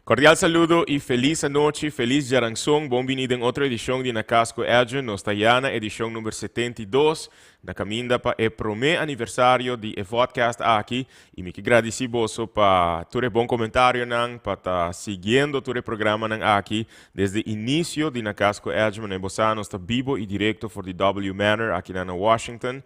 Cordial saludo y feliz noche, feliz Jaranzón. Bienvenido en otra edición de Nacasco Edjean, nuestra edición número 72. Na caminda para el primer aniversario de podcast aqui. E me agradecemos para tu bom comentário para estar seguindo tu programa aqui desde o início de Nacasco Edjean. Você está vivo e direto for the W Manor aqui na Washington.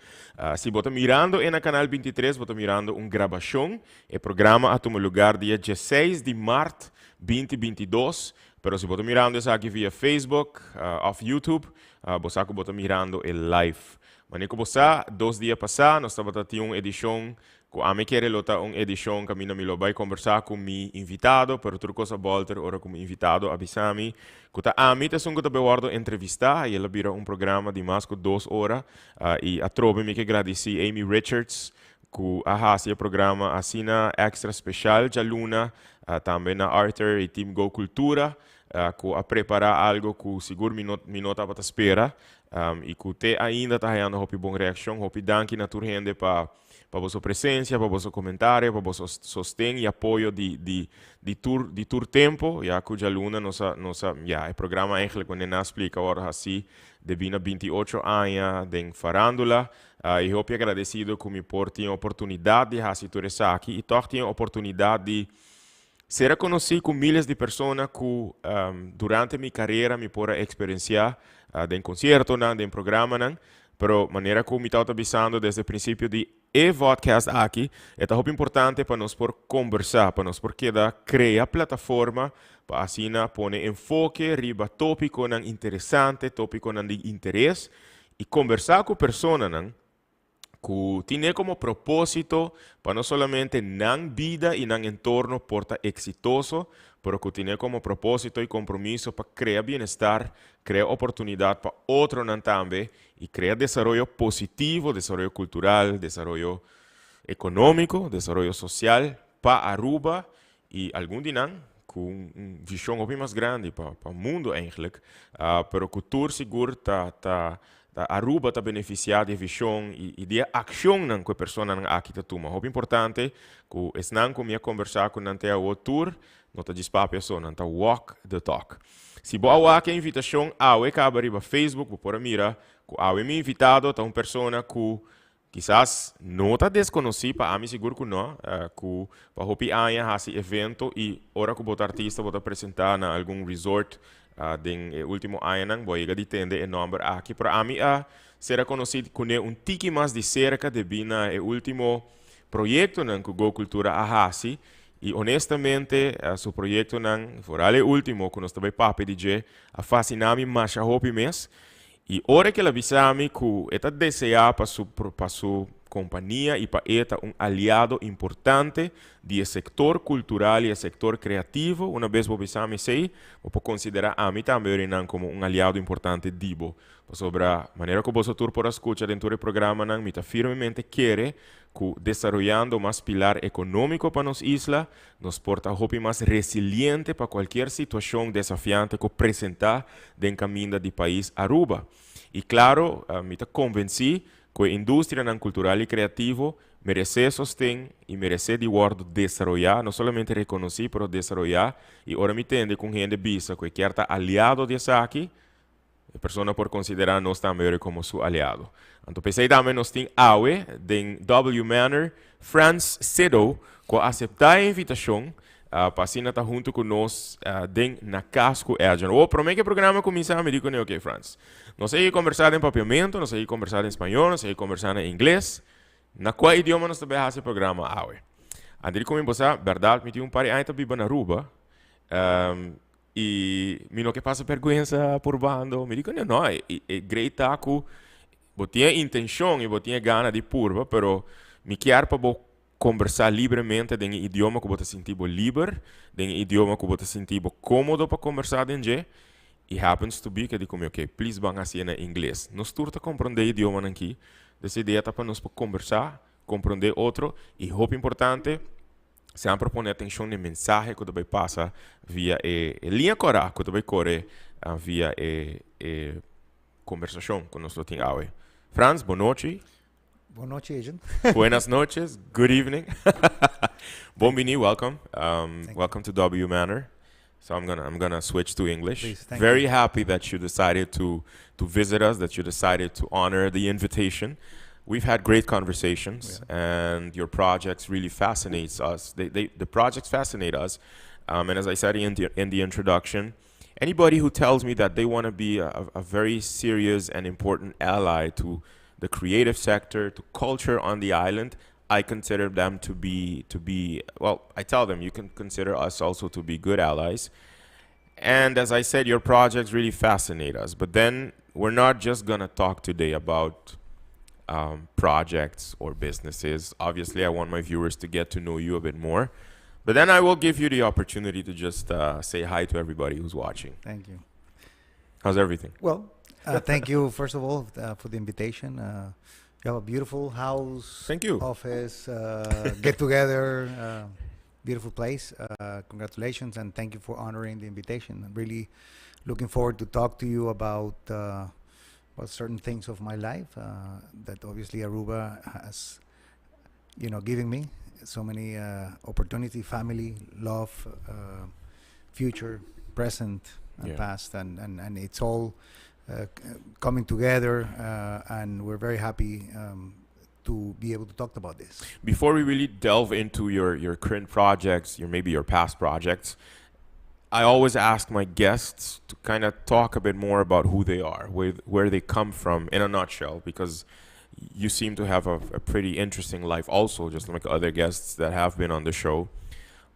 Se você está mirando no canal 23, você está mirando gravação. O programa a tomar lugar dia 16 de março 2022, pero se você está mirando isso aqui via Facebook, off YouTube, você está mirando el live. Mas como você, 2 dias passados, nós estávamos tendo uma edição, que a mim queria lotar uma edição que a mim não vai conversar com meu invitado, pero tudo coisa volta, ora como invitado, avisami, que a mim está que eu entrevistar, e ela vira programa de mais de 2 horas, e a trobe me que agradeci Amy Richards, que faz o programa assim extra especial de Luna, também na Arthur e Team Go Cultura, que a preparar algo que seguro me não estava espera, e que te ainda está tendo uma boa reação, uma danke na tua gente para vossa presença, para vosso comentário, para vosso sostém e apoio de tur tempo, já que a Luna o programa eigenlijk quando nós explica agora assim, de 28 anos de farándola, e eu estou agradecido que me portem a oportunidade de fazer tudo isso aqui e também tenho a oportunidade de ser conhecido com milhares de pessoas que durante minha carreira me podem experienciar em concerto, em programa, pero maneira como me estou avisando desde o princípio de podcast aqui, é muito importante para nós por conversar, para nós por criar plataforma para assim pôr enfoque, riba tópico interessante, tópico de interesse e conversar com pessoas que tem como propósito para não somente na vida e no entorno porta exitoso, mas que tem como propósito e compromisso para criar bem-estar, criar oportunidade para outros também e criar desenvolvimento positivo, desenvolvimento cultural, desenvolvimento econômico, desenvolvimento social para Aruba e algum dia com uma visão bem mais grande para o mundo, eigenlijk, mas que o seguro está Aruba está beneficiado de visão e de ação que a pessoa aqui está tomando. É importante que esnan com minha conversar com nante a tour, não está dispapia só, não está walk the talk. Se boa walk a invitação, awe cabari para Facebook, por mira, que awe me invitado, está uma pessoa que quizás não está desconhecida, a mim seguro que não, que para hopi aia esse evento e hora que o artista vai apresentar na algum resort den último ano, vou ir de tende o nome aqui para mim será conhecido com tiki mais de cerca de bina o último projeto que Go Cultura hasi e honestamente seu projeto fora o último que nós também papi DJ a fascinami mais a hopi mes e hora que ela avisami que está desejar para sua companhia e para esta aliado importante do setor cultural e setor criativo. Uma vez que você me sei, vou considerar a mim também como aliado importante dibo. Sobre a maneira que você pode escutar dentro do programa, me firmemente quer que desenvolvendo mais pilar econômico para nossa isla, nos porta hopi mais resiliente para qualquer situação desafiante que apresentar dentro caminho do país Aruba. E claro, me convenci que a indústria cultural e criativo merece sostém e merece de guardo desenvolver, não somente reconhecer, mas desenvolver. E agora me entende com gente bisa que quer estar aliado desse aqui, a pessoa pode considerar nós também como seu aliado. Então, pensei também nós temos awe, de W Manor, Franz Sydow, que aceitar a invitação para estar junto conosco na Casco Edjean. Para mim que o programa começa a me dizer, ok, Franz, nós sei conversar em Papiamento, nós sei conversar em espanhol, nós sei conversar em inglês. Na qual idioma nós também fazemos o programa? André, como você, verdade, me tive par de anos vivo na Aruba, e me não que passa vergonha por bando. Me digo, não, é great que eu tinha intenção e eu tinha gana de purba, pero me quero para conversar livremente em idioma que você sentir livre, em idioma que você sentir cômodo para conversar em G. E happens to be que digo, ok, please vão assim em inglês. Nós turta compreender idioma aqui, dessa ideia para nós conversar, compreender outro, e muito importante, sempre põe atenção no mensagem que você passa via a linha coral que você corre via a conversação que nós temos. Franz, boa noite. Boa noite, Edjean. Buenas noches. Good evening. Bom-vindo, welcome. Welcome to W Manor. So I'm gonna switch to English. Please, Very happy that you decided to visit us, that you decided to honor the invitation. We've had great conversations, and your projects really fascinates us. The projects fascinate us, and as I said in the introduction, anybody who tells me that they want to be a very serious and important ally to the creative sector, to culture on the island, I consider them to be well, I tell them you can consider us also to be good allies. And as I said, your projects really fascinate us. But then we're not just gonna talk today about projects or businesses. Obviously, I want my viewers to get to know you a bit more. But then I will give you the opportunity to just say hi to everybody who's watching. Thank you. How's everything? Well, thank you, first of all, for the invitation. You have a beautiful house. Thank you. Office, get together, beautiful place. Congratulations, and thank you for honoring the invitation. I'm really looking forward to talk to you about certain things of my life that obviously Aruba has, giving me so many opportunity, family, love, future, present, and past, and it's all coming together, and we're very happy to be able to talk about this. Before we really delve into your current projects, maybe your past projects, I always ask my guests to kind of talk a bit more about who they are, where they come from in a nutshell, because you seem to have a pretty interesting life also, just like other guests that have been on the show.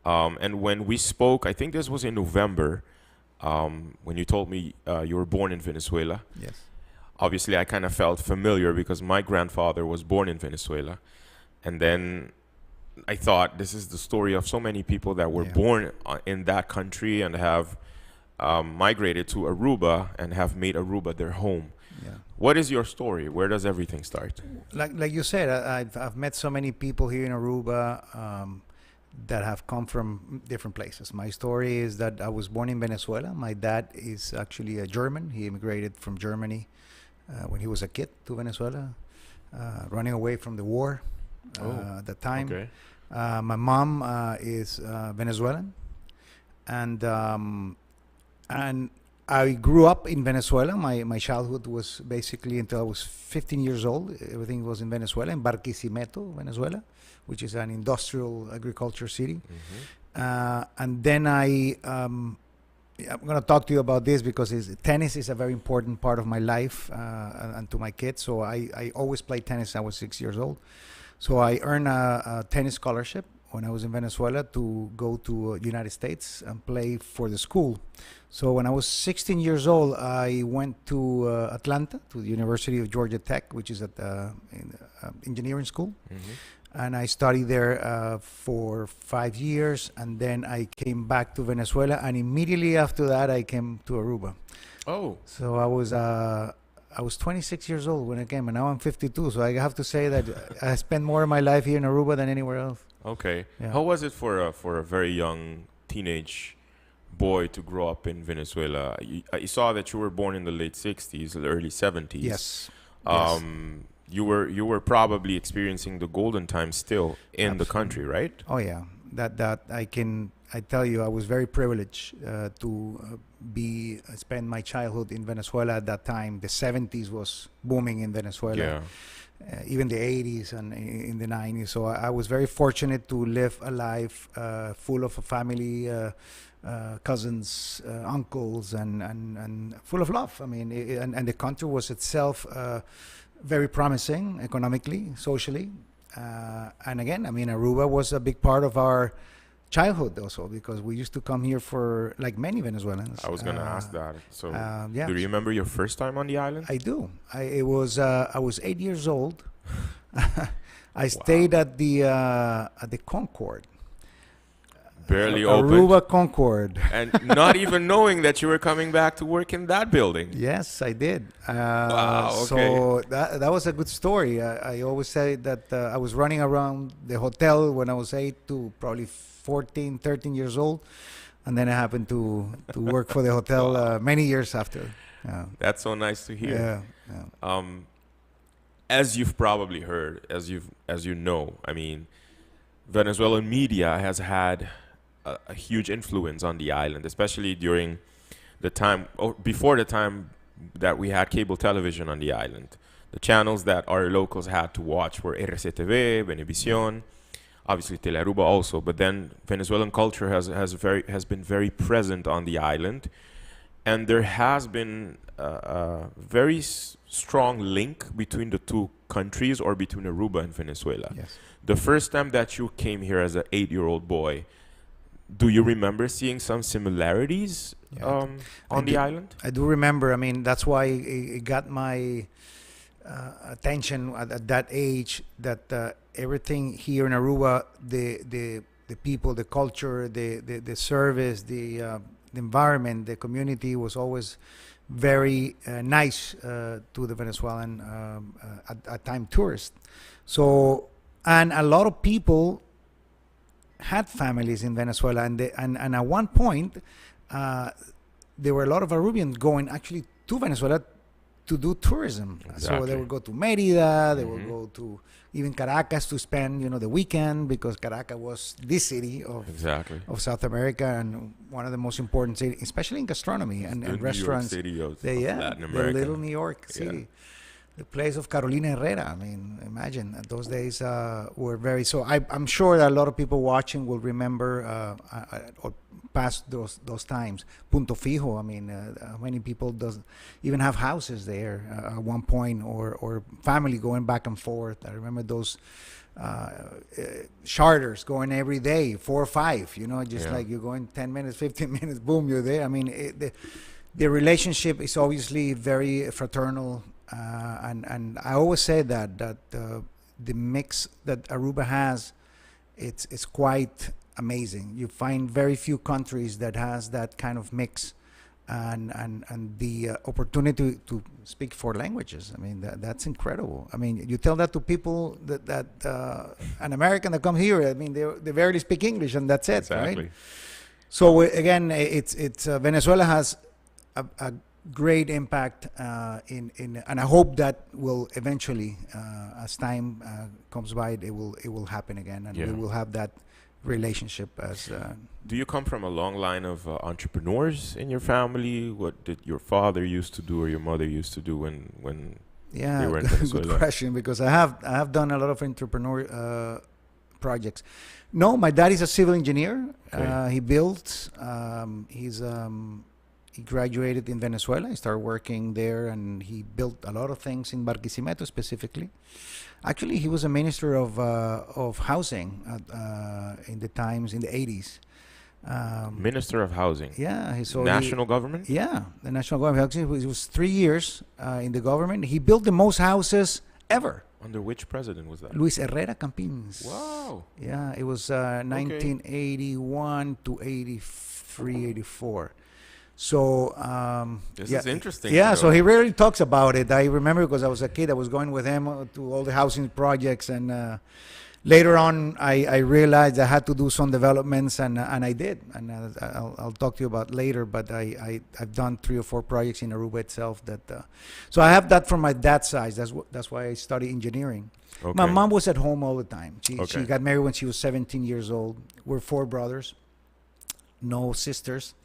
And when we spoke, I think this was in November, when you told me you were born in Venezuela. Yes. Obviously, I kind of felt familiar because my grandfather was born in Venezuela. And then I thought this is the story of so many people that were born in that country and have migrated to Aruba and have made Aruba their home. Yeah. What is your story? Where does everything start? Like you said, I've met so many people here in Aruba that have come from different places. My story is that I was born in Venezuela. My dad is actually a German. He immigrated from Germany when he was a kid to Venezuela, running away from the war at the time. Okay. My mom is Venezuelan, and I grew up in Venezuela. My childhood was basically until I was 15 years old. Everything was in Venezuela, in Barquisimeto, Venezuela, which is an industrial agriculture city. And then I'm going to talk to you about this because tennis is a very important part of my life and to my kids. So I always played tennis. I was 6 years old. So I earned a tennis scholarship when I was in Venezuela to go to United States and play for the school. So when I was 16 years old, I went to Atlanta, to the University of Georgia Tech, which is at engineering school. And I studied there for 5 years, and then I came back to Venezuela, and immediately after that, I came to Aruba. Oh. So I was 26 years old when I came, and now I'm 52. So I have to say that I spent more of my life here in Aruba than anywhere else. Okay. Yeah. How was it for a very young teenage boy to grow up in Venezuela? I saw that you were born in the late 60s, the early 70s. Yes. Yes. You were probably experiencing the golden times still in the country, right? Oh yeah, that I tell you, I was very privileged to spend my childhood in Venezuela at that time. The 70s was booming in Venezuela. Yeah. Even the 80s and in the 90s. So I was very fortunate to live a life full of a family, cousins, uncles, and full of love. I mean, and the country was itself very promising economically, socially. And again, I mean, Aruba was a big part of our childhood also, because we used to come here for, like many Venezuelans. I was going to ask that. So yeah. do you remember your first time on the island? I do. I was 8 years old. I stayed at the Concord. Barely Aruba opened. Concord. And not even knowing that you were coming back to work in that building. Yes, I did. Wow, okay. So that was a good story. I always say that I was running around the hotel when I was 8 to probably 14, 13 years old. And then I happened to work for the hotel many years after. That's so nice to hear. Yeah. As you've probably heard, as you know, I mean, Venezuelan media has had a huge influence on the island, especially during the time, or before the time that we had cable television on the island. The channels that our locals had to watch were RCTV, Venevisión, obviously Telearuba also, but then Venezuelan culture has been very present on the island, and there has been a very strong link between the two countries, or between Aruba and Venezuela. Yes. The first time that you came here as an 8-year-old boy, do you remember seeing some similarities on the island? I do remember. I mean, that's why it got my attention at that age, that everything here in Aruba, the people, the culture, the service, the environment, the community was always very nice to the Venezuelan at time tourists. So, and a lot of people had families in Venezuela, and at one point there were a lot of Arubians going actually to Venezuela to do tourism. Exactly. So they would go to Merida, they would go to even Caracas to spend, the weekend, because Caracas was the city of South America, and one of the most important cities, especially in gastronomy and restaurants. New York City of Latin the America. little New York City. The place of Carolina Herrera. I mean, imagine those days were very. So I'm sure that a lot of people watching will remember or past those times. Punto Fijo. I mean, many people does even have houses there at one point, or family going back and forth. I remember those charters going every day, 4 or 5. Like you're going 10 minutes, 15 minutes, boom, you're there. I mean, the relationship is obviously very fraternal. And I always say that the mix that Aruba has, it's quite amazing. You find very few countries that has that kind of mix, and the opportunity to speak 4 languages. I mean, that's incredible. I mean, you tell that to people that an American that come here, I mean, they barely speak English, and that's it, exactly. Right? So again, it's Venezuela has a great impact in and I hope that will eventually, as time comes by, it will happen again, and we will have that relationship as. Do you come from a long line of entrepreneurs in your family? What did your father used to do, or your mother used to do when they were in Venezuela? Good question, because I have done a lot of entrepreneur projects. No, my dad is a civil engineer. Okay. He built. He graduated in Venezuela. He started working there, and he built a lot of things in Barquisimeto specifically. Actually, he was a minister of housing in the 80s. Minister of Housing. Yeah. National government? Yeah, the national government. Actually, it was 3 years in the government. He built the most houses ever. Under which president was that? Luis Herrera Campins. Wow. Yeah, it was 1981 to 83, 84. So this is interesting. Yeah, so he rarely talks about it. I remember because I was a kid. I was going with him to all the housing projects, and later on, I realized I had to do some developments, and I did. And I'll talk to you about later. But I've done 3 or 4 projects in Aruba itself. So I have that from my dad's side. That's why I studied engineering. Okay. My mom was at home all the time. She Okay. got married when she was 17 years old. We're 4 brothers, no sisters.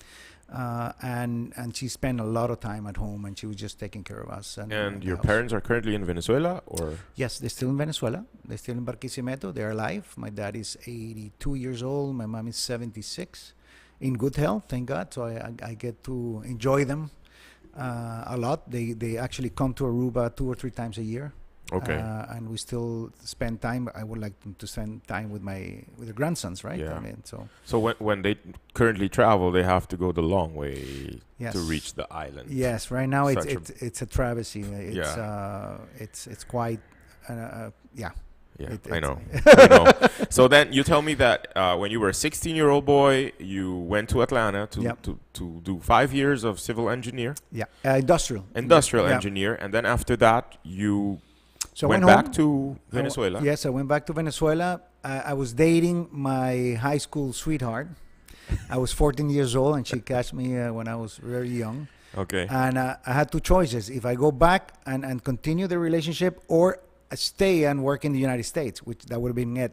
And she spent a lot of time at home, and she was just taking care of us. And your parents are currently in Venezuela, or? Yes, they're still in Venezuela. They're still in Barquisimeto. They're alive. My dad is 82 years old. My mom is 76, in good health, thank God. So I get to enjoy them a lot. They actually come to Aruba 2 or 3 times a year. Okay. And we still spend time. I would like them to spend time with the grandsons, right? Yeah. I mean, so when they currently travel, they have to go the long way Yes. to reach the island. Yes, right now Such it's a travesty. It's quite yeah. Yeah, I know. I know. So then you tell me that when you were a 16-year-old boy, you went to Atlanta to do 5 years of civil engineer. Yeah, industrial Engineer, and then after that you went I back home to Venezuela. Yes, I went back to Venezuela. I was dating my high school sweetheart. I was 14 years old, and she catched me when I was very young. Okay. And I had 2 choices: if I go back and continue the relationship, or stay and work in the United States, which that would have been it.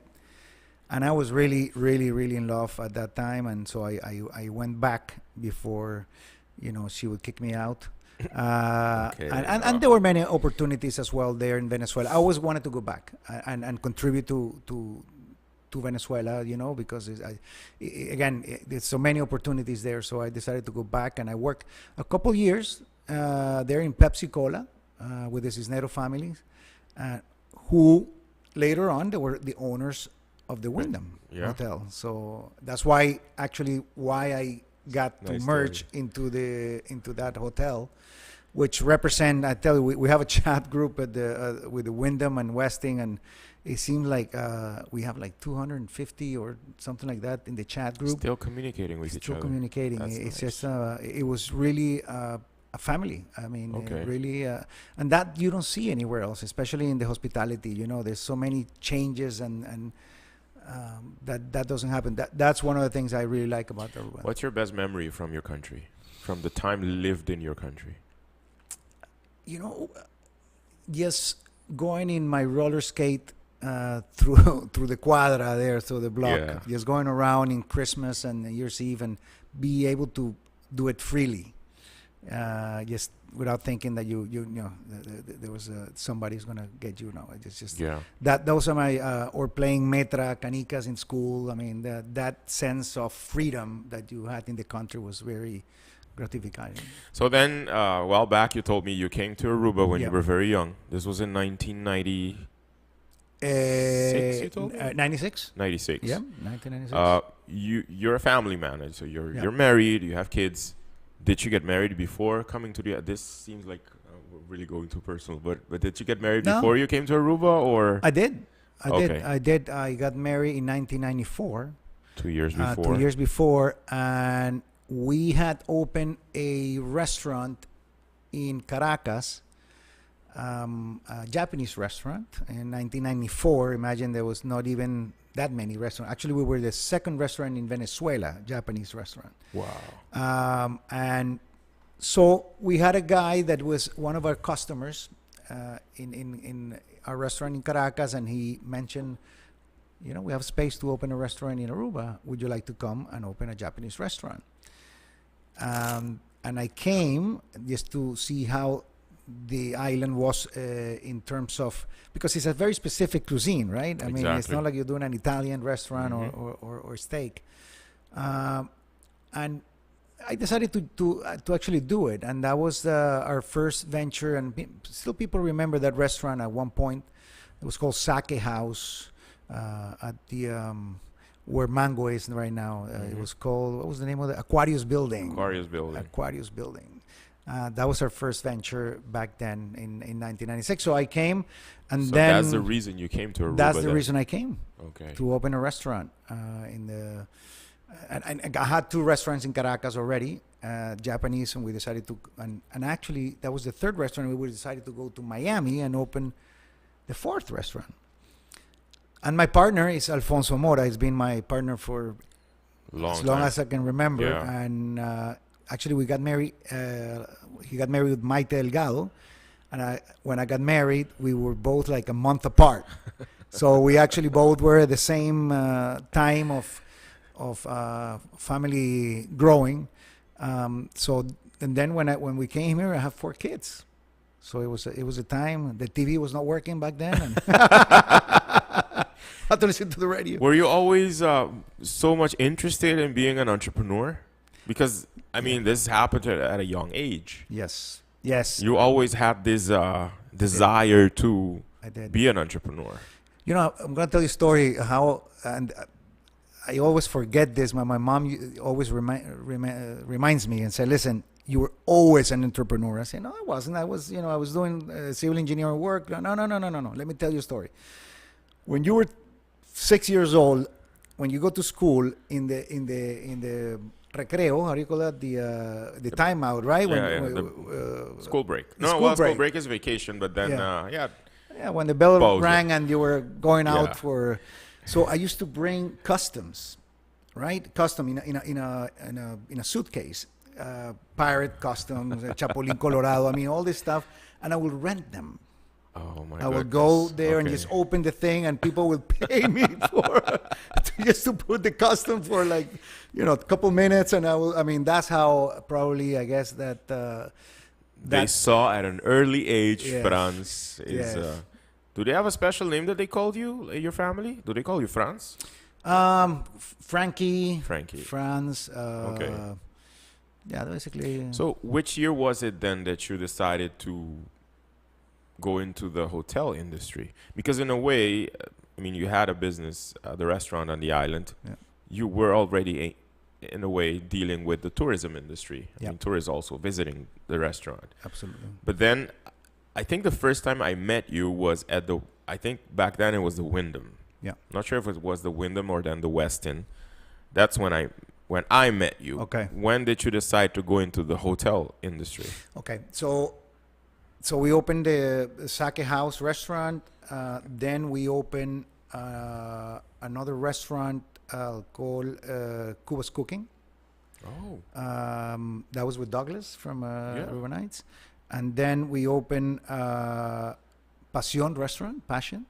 And I was really, really, really in love at that time, and so I went back before, she would kick me out. Okay. And there were many opportunities as well there in Venezuela. I always wanted to go back and contribute to Venezuela, because there's so many opportunities there. So I decided to go back, and I worked a couple years there in Pepsi Cola with the Cisneros families, who later on they were the owners of the Wyndham Hotel. So that's why I got to merge into that hotel, which represent. I tell you, we have a chat group at with the Wyndham and Westing, and it seems like we have like 250 or something like that in the chat group. Still communicating with each other. Still communicating. It's nice. Just it was really a family. I mean, really, and that you don't see anywhere else, especially in the hospitality. There's so many changes and. That doesn't happen. That's one of the things I really like about Aruba. What's your best memory from your country, from the time you lived in your country? Just going in my roller skate through the quadra there, through the block, just going around in Christmas and New Year's Eve, and be able to do it freely, just without thinking that there was somebody's gonna get you. It's just that those are my or playing metra canicas in school. I mean, that sense of freedom that you had in the country was very gratifying. So then, a while back, you told me you came to Aruba when you were very young. This was in 1990. you told me? 96. 96. Yeah, 1996. You're a family man, so you're married. You have kids. Did you get married before coming to the? This seems like we're really going too personal, but did you get married before you came to Aruba, or? I did. I did. I got married in 1994. 2 years before. 2 years before, and we had opened a restaurant in Caracas, a Japanese restaurant in 1994. Imagine there was not even that many restaurants. Actually, we were the second restaurant in Venezuela, Japanese restaurant. Wow. And so we had a guy that was one of our customers in our restaurant in Caracas, and he mentioned, we have space to open a restaurant in Aruba. Would you like to come and open a Japanese restaurant? And I came just to see how the island was in terms of, because it's a very specific cuisine, right? I mean, it's not like you're doing an Italian restaurant or steak. And I decided to actually do it, and that was our first venture. And still, people remember that restaurant at one point. It was called Sake House at the where Mango is right now. It was called, what was the name of the Aquarius Building? Aquarius Building. That was our first venture back then in 1996. So I came, and so then that's the reason you came to Aruba. That's the reason I came. Okay. To open a restaurant and I had two restaurants in Caracas already, Japanese, and we decided to, and actually that was the third restaurant. We decided to go to Miami and open the fourth restaurant. And my partner is Alfonso Mora. He's been my partner for as long as I can remember. Yeah. And actually, we got married. He got married with Maite Delgado, and when I got married, we were both like a month apart. So we actually both were at the same time of family growing. So and then when we came here, I have 4 kids. So it was a time the TV was not working back then, and I had to listen to the radio. Were you always so much interested in being an entrepreneur? Because I mean, this happened at a young age. Yes. You always had this desire to be an entrepreneur. I'm going to tell you a story how, and I always forget this. My mom always reminds me and say, "Listen, you were always an entrepreneur." I say, "No, I wasn't. I was doing civil engineering work." No. Let me tell you a story. When you were 6 years old, when you go to school in the recreo, how do you call that? The timeout, right? School break. School break is vacation, but then when the bell rang and you were going out for. So I used to bring customs, right? Custom in a suitcase, pirate customs, Chapulín Colorado. I mean, all this stuff, and I would rent them. Oh my! I would go there and just open the thing, and people would pay me just to put the custom for like, a couple minutes. And I mean, that's how probably, I guess that, They saw at an early age, Yes. Franz is. Yes. Do they have a special name that they called you, your family? Do they call you Franz? Frankie, Frankie. Franz, Okay. yeah, basically. So, which year was it then that you decided to go into the hotel industry? Because in a way, I mean, you had a business, the restaurant on the island. Yeah. You were already, in a way, dealing with the tourism industry. I Yeah. mean, tourists also visiting the restaurant. Absolutely. But then, I think the first time I met you was at the, I think back then it was the Wyndham. Yeah. Not sure if it was the Wyndham or then the Westin. That's when I met you. Okay. When did you decide to go into the hotel industry? Okay, so we opened the Sake House restaurant. Then we opened another restaurant called Cuba's Cooking. Oh. That was with Douglas from Aruba Nights. And then we opened Passion restaurant, Passion,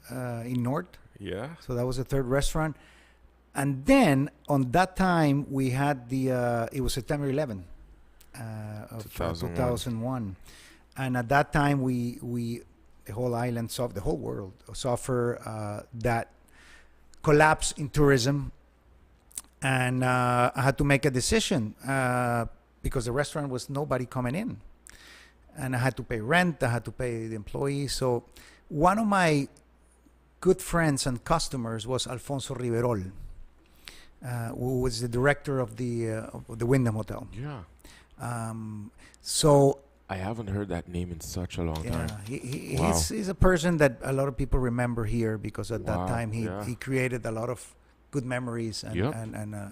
in North. Yeah. So that was the third restaurant. And then on that time we had it was September 11 of 2001. And at that time we the whole island, the whole world suffered that collapse in tourism. And I had to make a decision because the restaurant was nobody coming in. And I had to pay rent, I had to pay the employees. So one of my good friends and customers was Alfonso Riverol, who was the director of the Wyndham Hotel. Yeah. So I haven't heard that name in such a long time. Wow. He's a person that a lot of people remember here because at that time he created a lot of good memories and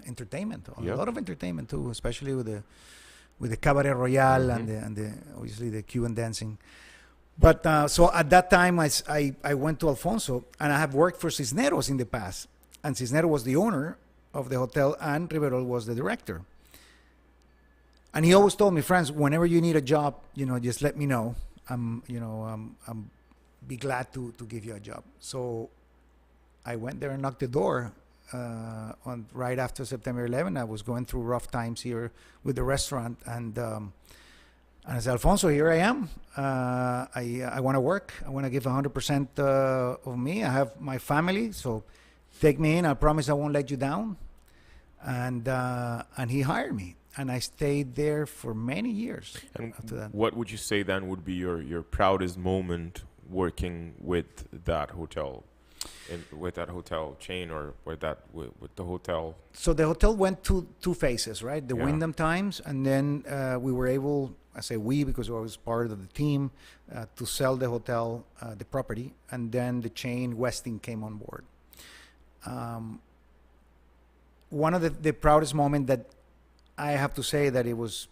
entertainment, a lot of entertainment too, especially with the Cabaret Royale and the obviously the Cuban dancing. But so at that time I went to Alfonso, and I have worked for Cisneros in the past, and Cisneros was the owner of the hotel and Riverol was the director. And he always told me, Franz, whenever you need a job, just let me know. I'm be glad to give you a job. So I went there and knocked the door on right after September 11. I was going through rough times here with the restaurant, and I said, Alfonso, here I am. I want to work. I want to give 100% of me. I have my family, so take me in. I promise I won't let you down. And he hired me. And I stayed there for many years after that. What would you say then would be your proudest moment working with that hotel, with that hotel chain, or with the hotel? So the hotel went two phases, right? The Wyndham times, and then we were able, I say we because I was part of the team, to sell the hotel, the property, and then the chain Westin came on board. One of the proudest moment that I have to say that it was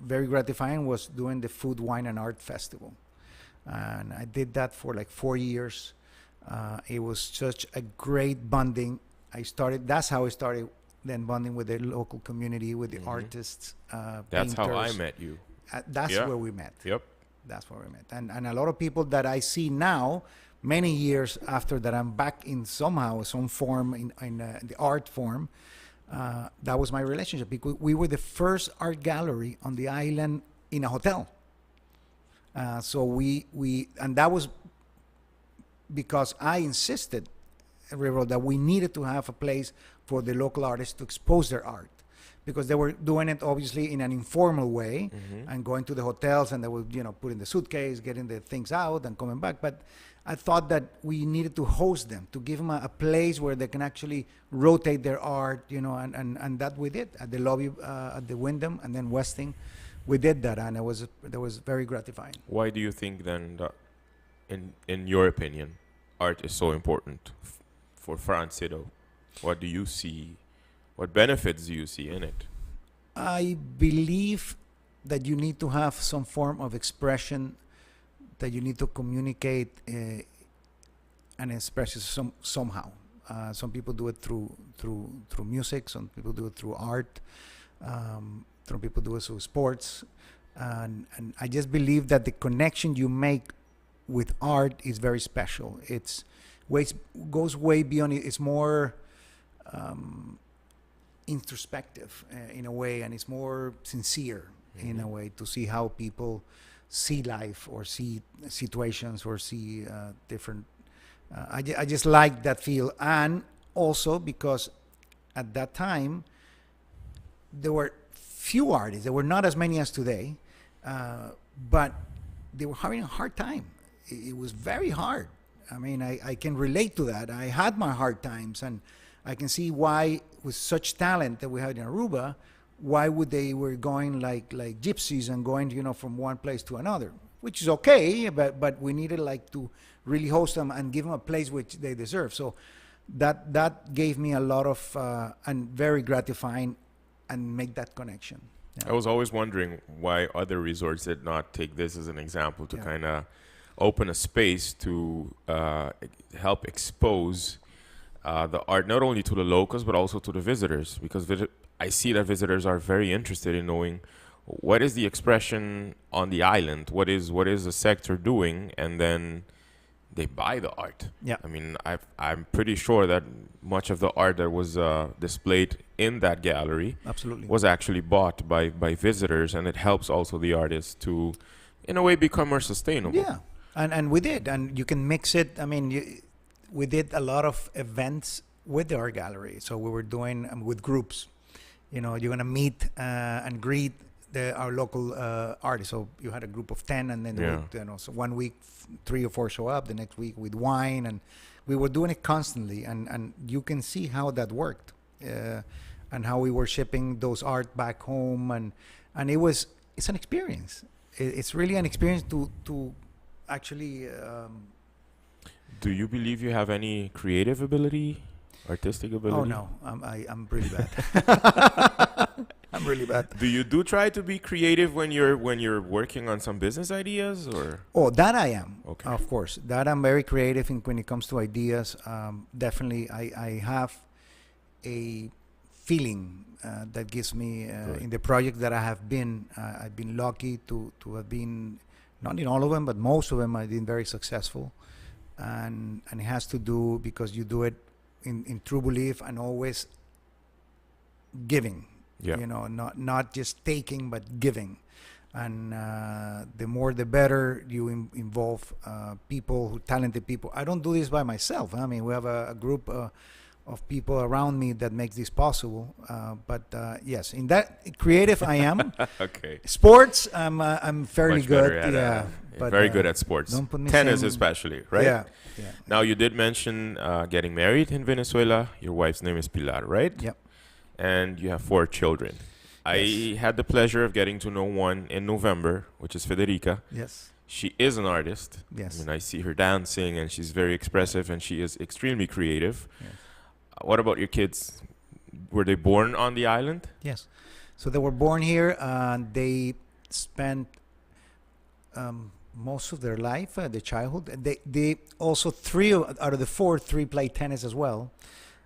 very gratifying was doing the Food, Wine, and Art Festival. And I did that for like 4 years. It was such a great bonding. That's how I started then bonding with the local community, with the artists, That's painters. how I met you. That's where we met. Yep. That's where we met. And a lot of people that I see now, many years after that, I'm back in somehow, some form, in the art form. That was my relationship, because we were the first art gallery on the island in a hotel. So and that was because I insisted, Riverol, that we needed to have a place for the local artists to expose their art, because they were doing it obviously in an informal way and going to the hotels, and they would put in the suitcase, getting the things out and coming back. But I thought that we needed to host them, to give them a place where they can actually rotate their art, and that we did at the lobby at the Wyndham and then Westin. We did that, and that was very gratifying. Why do you think then that, in your opinion, art is so important for Franz Sydow? What do you see? What benefits do you see in it? I believe that you need to have some form of expression, that you need to communicate and express it somehow. Some people do it through music. Some people do it through art. Some people do it through sports. And I just believe that the connection you make with art is very special. Goes way beyond it. It's more introspective in a way, and it's more sincere in a way, to see how people see life or see situations or see different. I just like that feel, and also because at that time there were few artists. There were not as many as today, but they were having a hard time. It was very hard. I mean, I can relate to that. I had my hard times, and I can see why, with such talent that we had in Aruba, why would they were going like gypsies and going, from one place to another, which is okay, but we needed to really host them and give them a place which they deserve. So that gave me a lot of and very gratifying, and make that connection. Yeah. I was always wondering why other resorts did not take this as an example to kind of open a space to help expose the art, not only to the locals but also to the visitors, because I see that visitors are very interested in knowing what is the expression on the island, what is the sector doing, and then they buy the art. Yeah. I mean, I'm pretty sure that much of the art that was displayed in that gallery absolutely was actually bought by visitors, and it helps also the artists to, in a way, become more sustainable. Yeah, and we did, and you can mix it. I mean, we did a lot of events with our gallery, so we were doing with groups. You're going to meet and greet our local artists. So you had a group of 10, and then so 1 week 3 or 4 show up, the next week with wine, and we were doing it constantly, and you can see how that worked, and how we were shipping those art back home, and it's an experience. It's really an experience to actually. Do you believe you have any creative ability, artistic ability? Oh no, I'm really bad. I'm really bad. Do you try to be creative when you're working on some business ideas, or? Oh, that I am. Okay. Of course, that I'm very creative when it comes to ideas. Definitely, I have a feeling that gives me in the project that I have been. I've been lucky to have been, not in all of them, but most of them I've been very successful, and it has to do because you do it in true belief and always giving. Yeah. Not just taking, but giving. And the more the better you involve people, talented people. I don't do this by myself. I mean, we have a group of people around me that makes this possible. But yes, in that creative I am. Okay. Sports, I'm fairly Much good. better at, but very good at sports. Don't put me Tennis saying, especially, right? Yeah. Now, you did mention getting married in Venezuela. Your wife's name is Pilar, right? Yep. And you have 4 children. Yes. I had the pleasure of getting to know one in November, which is Federica. Yes. She is an artist. Yes. I mean, I see her dancing, and she's very expressive, and she is extremely creative. Yes. What about your kids? Were they born on the island? Yes. So they were born here. They spent most of their life, their childhood. They also 3 out of the 4 play tennis as well.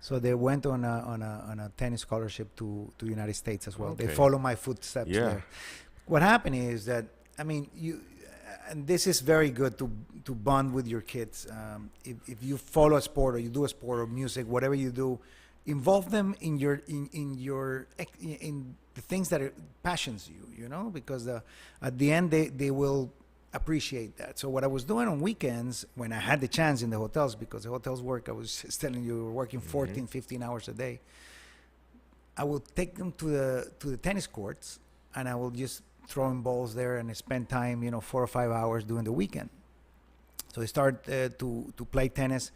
So they went on a tennis scholarship to the United States as well. Okay. They follow my footsteps Yeah. there. What happened is that, I mean, and this is very good to bond with your kids. If you follow a sport, or you do a sport, or music, whatever you do, involve them in the things that passions you. Because at the end they will appreciate that. So what I was doing on weekends when I had the chance in the hotels, because the hotels work, I was just telling you, we're working 14, 15 hours a day. I will take them to the tennis courts, and I will just throw in balls there and spend time, 4 or 5 hours during the weekend. So they start to play tennis,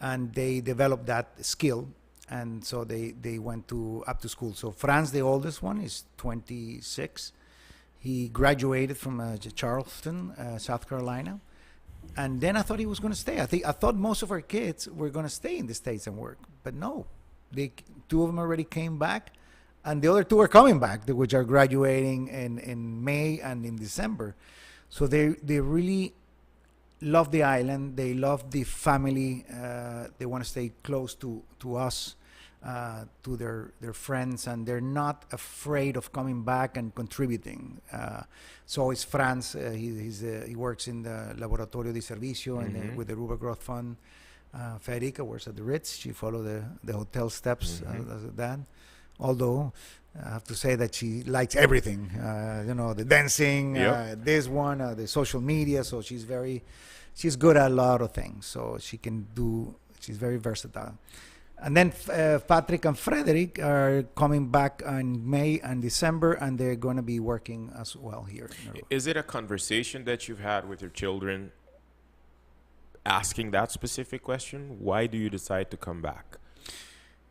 and they develop that skill, and so they went up to school. So Franz, the oldest one, is 26. He graduated from Charleston, South Carolina, and then I thought he was going to stay. I thought most of our kids were going to stay in the States and work, but no. 2 of them already came back, and the other 2 are coming back, which are graduating in May and in December. So they really love the island. They love the family. They want to stay close to us. To their friends, and they're not afraid of coming back and contributing. So is Franz. He works in the Laboratorio de Servicio with the Aruba Growth Fund. Federica works at the Ritz. She followed the hotel steps as a dad. Although I have to say that she likes everything, the dancing, this one, the social media. So she's good at a lot of things. So she's very versatile. And then Patrick and Frederick are coming back in May and December, and they're going to be working as well here. Is it a conversation that you've had with your children asking that specific question? Why do you decide to come back?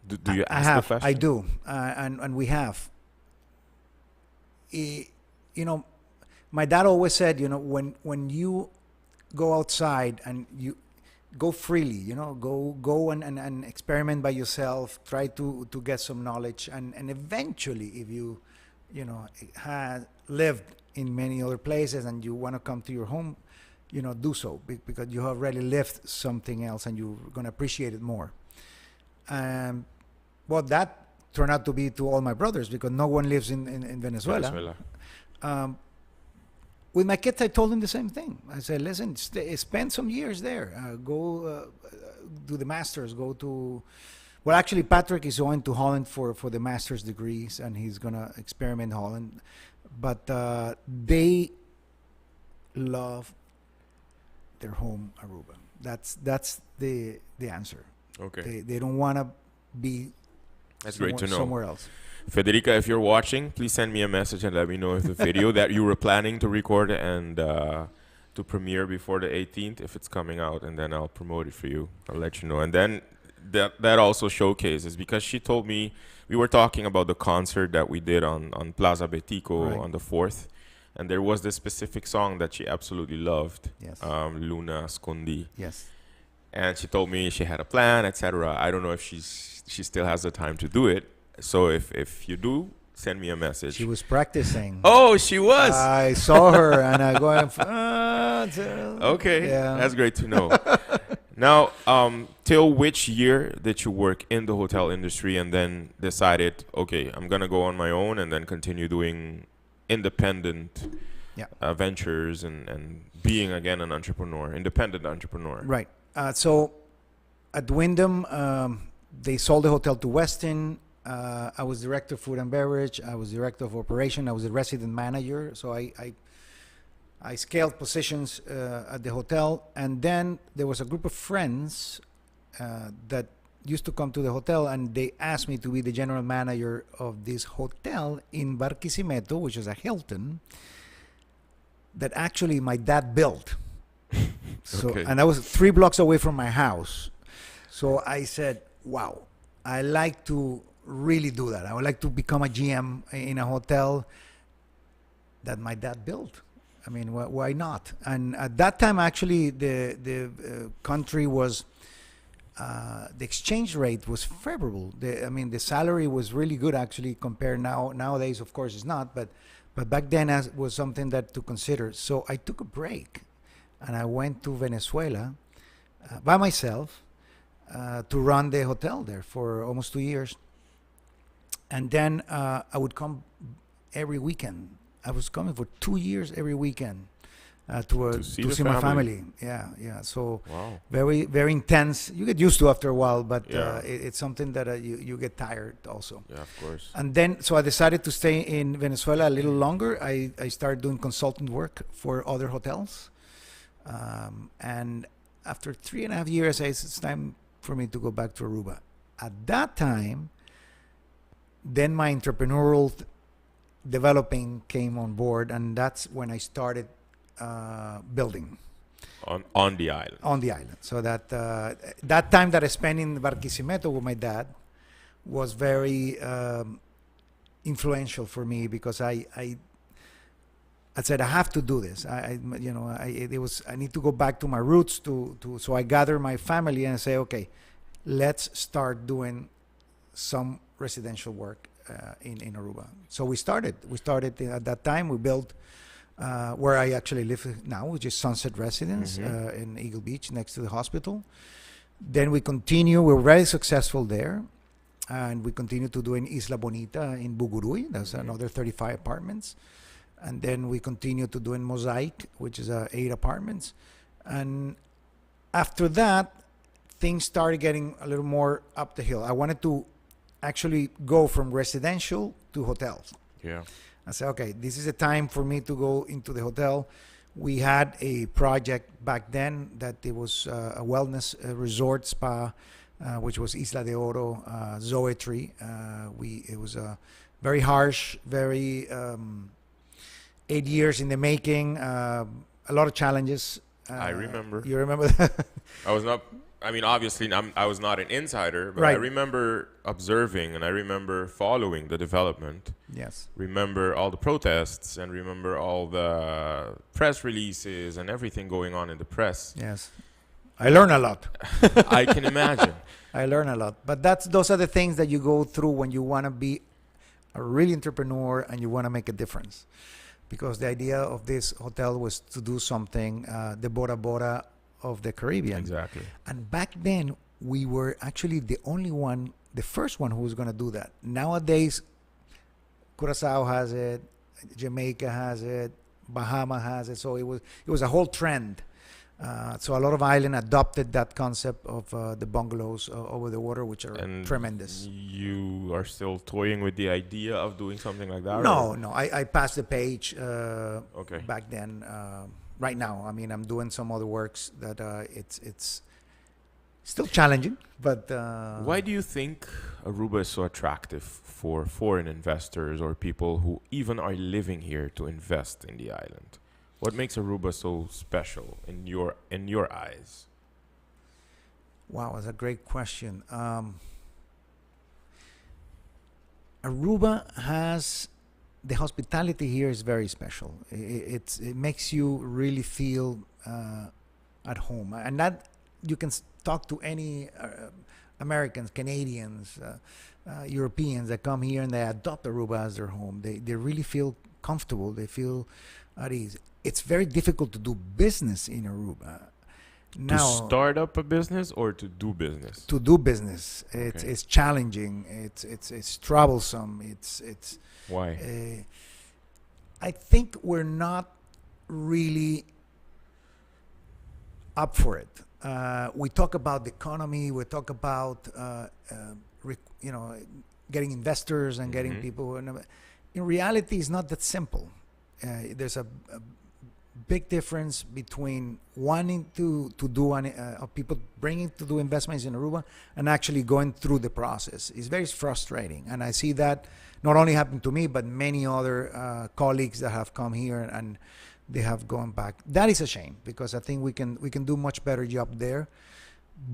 Do you ask the question? I do, and we have. My dad always said, when you go outside and you go freely, go and experiment by yourself, try to get some knowledge, and eventually, if you have lived in many other places and you want to come to your home, do so, because you have already lived something else and you're going to appreciate it more. Well, that turned out to be to all my brothers, because no one lives in Venezuela. With my kids, I told them the same thing. I said, listen, spend some years there. Go do the masters. Well, actually, Patrick is going to Holland for the master's degrees, and he's going to experiment in Holland. But they love their home, Aruba. That's the answer. Okay. They don't want to be great to know. Somewhere else. Federica, if you're watching, please send me a message and let me know if the video that you were planning to record and to premiere before the 18th, if it's coming out, and then I'll promote it for you. I'll let you know. And then that also showcases, because she told me, we were talking about the concert that we did on Plaza Betico on the 4th, and there was this specific song that she absolutely loved, Luna Scondi. Yes. And she told me she had a plan, etc. I don't know if she still has the time to do it. So if you do, send me a message. She was practicing. Oh, she was. I saw her, and I go. Okay, that's great to know. Now, till which year did you work in the hotel industry, and then decided, okay, I'm gonna go on my own, and then continue doing independent ventures and being again an entrepreneur, independent entrepreneur. Right. So at Wyndham, they sold the hotel to Westin. I was director of food and beverage. I was director of operation. I was a resident manager. So I scaled positions at the hotel. And then there was a group of friends that used to come to the hotel, and they asked me to be the general manager of this hotel in Barquisimeto, which is a Hilton, that actually my dad built. And I was 3 blocks away from my house. So I said, wow, I like to really do that. I would like to become a GM in a hotel that my dad built. I mean, why not? And at that time, actually, the country was, the exchange rate was favorable. The salary was really good, actually, compared nowadays, of course, it's not, but back then was something that to consider. So I took a break, and I went to Venezuela by myself to run the hotel there for almost 2 years. And then I would come every weekend. I was coming for 2 years every weekend to see my family. Yeah. So very, very intense. You get used to after a while, but it's something that you get tired also. Yeah, of course. And then, so I decided to stay in Venezuela a little longer. I started doing consultant work for other hotels. And after 3.5 years, it's time for me to go back to Aruba. At that time, then my entrepreneurial developing came on board, and that's when I started building on the island. On the island. So that time that I spent in Barquisimeto with my dad was very influential for me, because I said I have to do this. I need to go back to my roots so I gather my family and say, okay, let's start doing some residential work in Aruba. So we started at that time. We built where I actually live now, which is Sunset Residence in Eagle Beach, next to the hospital. Then we continue. We're very successful there, and we continue to do in Isla Bonita in Bugurui. That's another 35 apartments. And then we continue to do in Mosaic, which is 8 apartments. And after that, things started getting a little more up the hill. I wanted to actually go from residential to hotels. Yeah. I said, okay, this is a time for me to go into the hotel. We had a project back then that it was a wellness resort spa, which was Isla de Oro, Zoetry. It was very harsh, very 8 years in the making, a lot of challenges. I remember. You remember that? I was not. I mean, obviously, I was not an insider, but I Right. remember observing and I remember following the development. Yes. Remember all the protests and remember all the press releases and everything going on in the press. Yes. I learned a lot. I can imagine. I learned a lot. But those are the things that you go through when you want to be a real entrepreneur and you want to make a difference. Because the idea of this hotel was to do something, the Bora Bora of the Caribbean. Exactly. And back then, we were actually the only one, the first one who was going to do that. Nowadays, Curacao has it, Jamaica has it, Bahama has it. So it was a whole trend. So a lot of islands adopted that concept of the bungalows over the water, which are tremendous. You are still toying with the idea of doing something like that? No, I passed the page Okay. back then. Right now, I mean, I'm doing some other works that it's still challenging, but Why do you think Aruba is so attractive for foreign investors or people who even are living here to invest in the island? What makes Aruba so special in your eyes? Wow, that's a great question. Aruba has the hospitality here is very special. It makes you really feel at home, and that you can talk to any Americans, Canadians, Europeans that come here and they adopt Aruba as their home. They really feel comfortable. They feel at ease. It's very difficult to do business in Aruba. To start up a business or to do business? To do business, it's challenging. It's troublesome. It's Why? I think we're not really up for it. We talk about the economy. We talk about getting investors and getting people. In reality, it's not that simple. There's a big difference between wanting to do people bringing to do investments in Aruba and actually going through the process. It's very frustrating, and I see that not only happen to me but many other colleagues that have come here and they have gone back. That is a shame because I think we can do much better job there.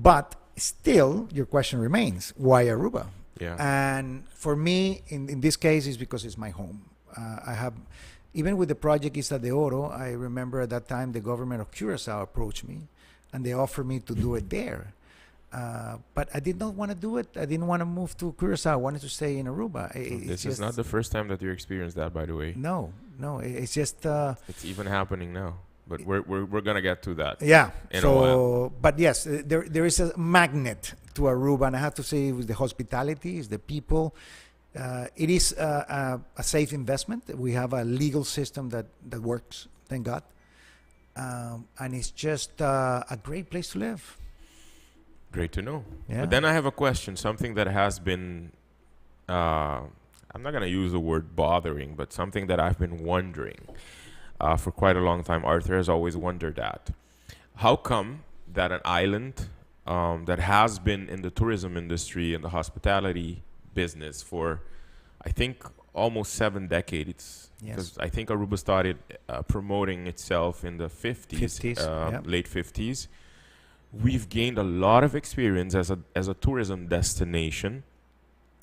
But still, your question remains: why Aruba? Yeah. And for me, in this case, is because it's my home. I have. Even with the project Isla de Oro, I remember at that time the government of Curacao approached me and they offered me to do it there. But I did not want to do it. I didn't want to move to Curacao. I wanted to stay in Aruba. This is not the first time that you experienced that, by the way. No. It's just... it's even happening now. But we're going to get to that. Yeah. In a while. But yes, there is a magnet to Aruba. And I have to say with the hospitality, is the people... it is a safe investment. We have a legal system that works, thank God. And it's just a great place to live. Great to know. Yeah. But then I have a question, something that has been, I'm not going to use the word bothering, but something that I've been wondering for quite a long time. Arthur has always wondered that. How come that an island that has been in the tourism industry and the hospitality business for, I think, almost 7 decades. Yes. Because I think Aruba started promoting itself in the 50s, yep. late 50s. We've gained a lot of experience as a tourism destination.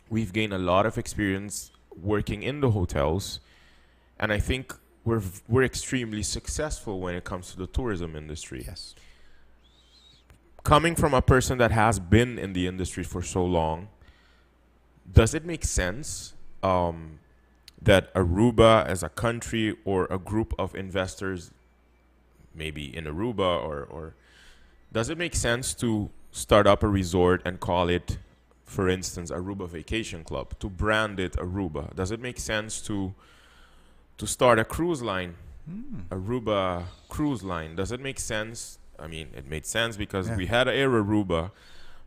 We've gained a lot of experience working in the hotels, and I think we're extremely successful when it comes to the tourism industry. Yes. Coming from a person that has been in the industry for so long, does it make sense that Aruba as a country or a group of investors, maybe in Aruba, or does it make sense to start up a resort and call it, for instance, Aruba Vacation Club, to brand it Aruba? Does it make sense to start a cruise line, Aruba Cruise Line? Does it make sense I mean, it made sense because Yeah. we had Air Aruba,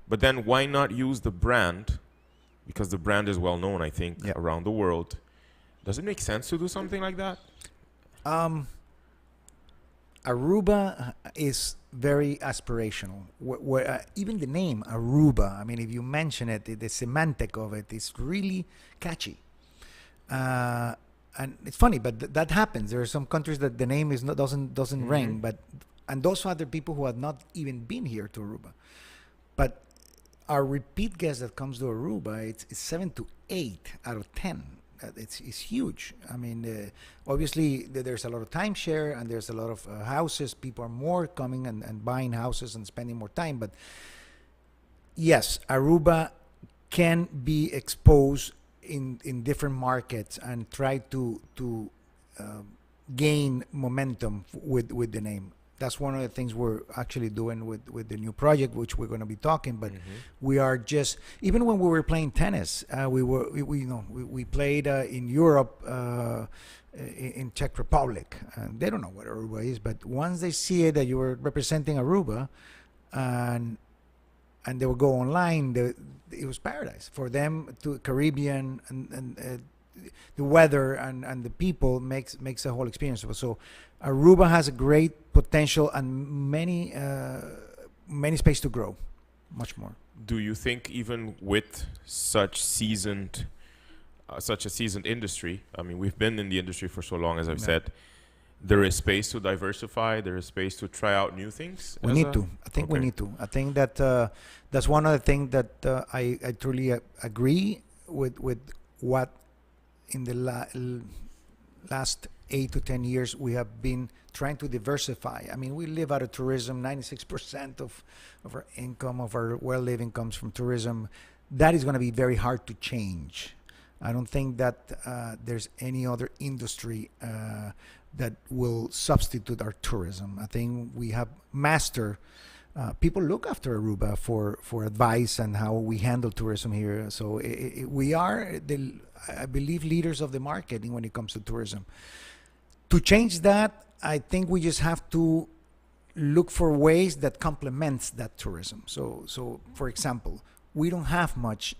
but then why not use the brand? Because the brand is well known, I think, Yeah. around the world. Does it make sense to do something like that? Aruba is very aspirational. Even the name Aruba, I mean, if you mention it, the semantic of it is really catchy. And it's funny, but that happens. There are some countries that the name is not doesn't ring, but and those are the people who have not even been here to Aruba. But our repeat guest that comes to Aruba, it's 7 to 8 out of 10. It's huge. I mean, obviously there's a lot of timeshare and there's a lot of houses. People are more coming and buying houses and spending more time. But yes, Aruba can be exposed in different markets and try to gain momentum with the name. That's one of the things we're actually doing with the new project, which we're going to be talking. But we are just, even when we were playing tennis, we played in Europe, in Czech Republic. And they don't know what Aruba is, but once they see it that you were representing Aruba, and they will go online, it was paradise for them. To Caribbean and the weather and the people makes the whole experience. So Aruba has a great potential and many space to grow, much more. Do you think even with such a seasoned industry, I mean, we've been in the industry for so long, as I've said, there is space to diversify, there is space to try out new things? We need to. I think we need to. I think that that's one of the things that I truly agree with what in the last 8 to 10 years we have been trying to diversify. I mean, we live out of tourism. 96% of our income, of our well-living, comes from tourism. That is going to be very hard to change. I don't think that there's any other industry that will substitute our tourism. I think we have mastered. People look after Aruba for advice and how we handle tourism here. So we are, I believe, leaders of the market when it comes to tourism. To change that, I think we just have to look for ways that complements that tourism. So for example, we don't have much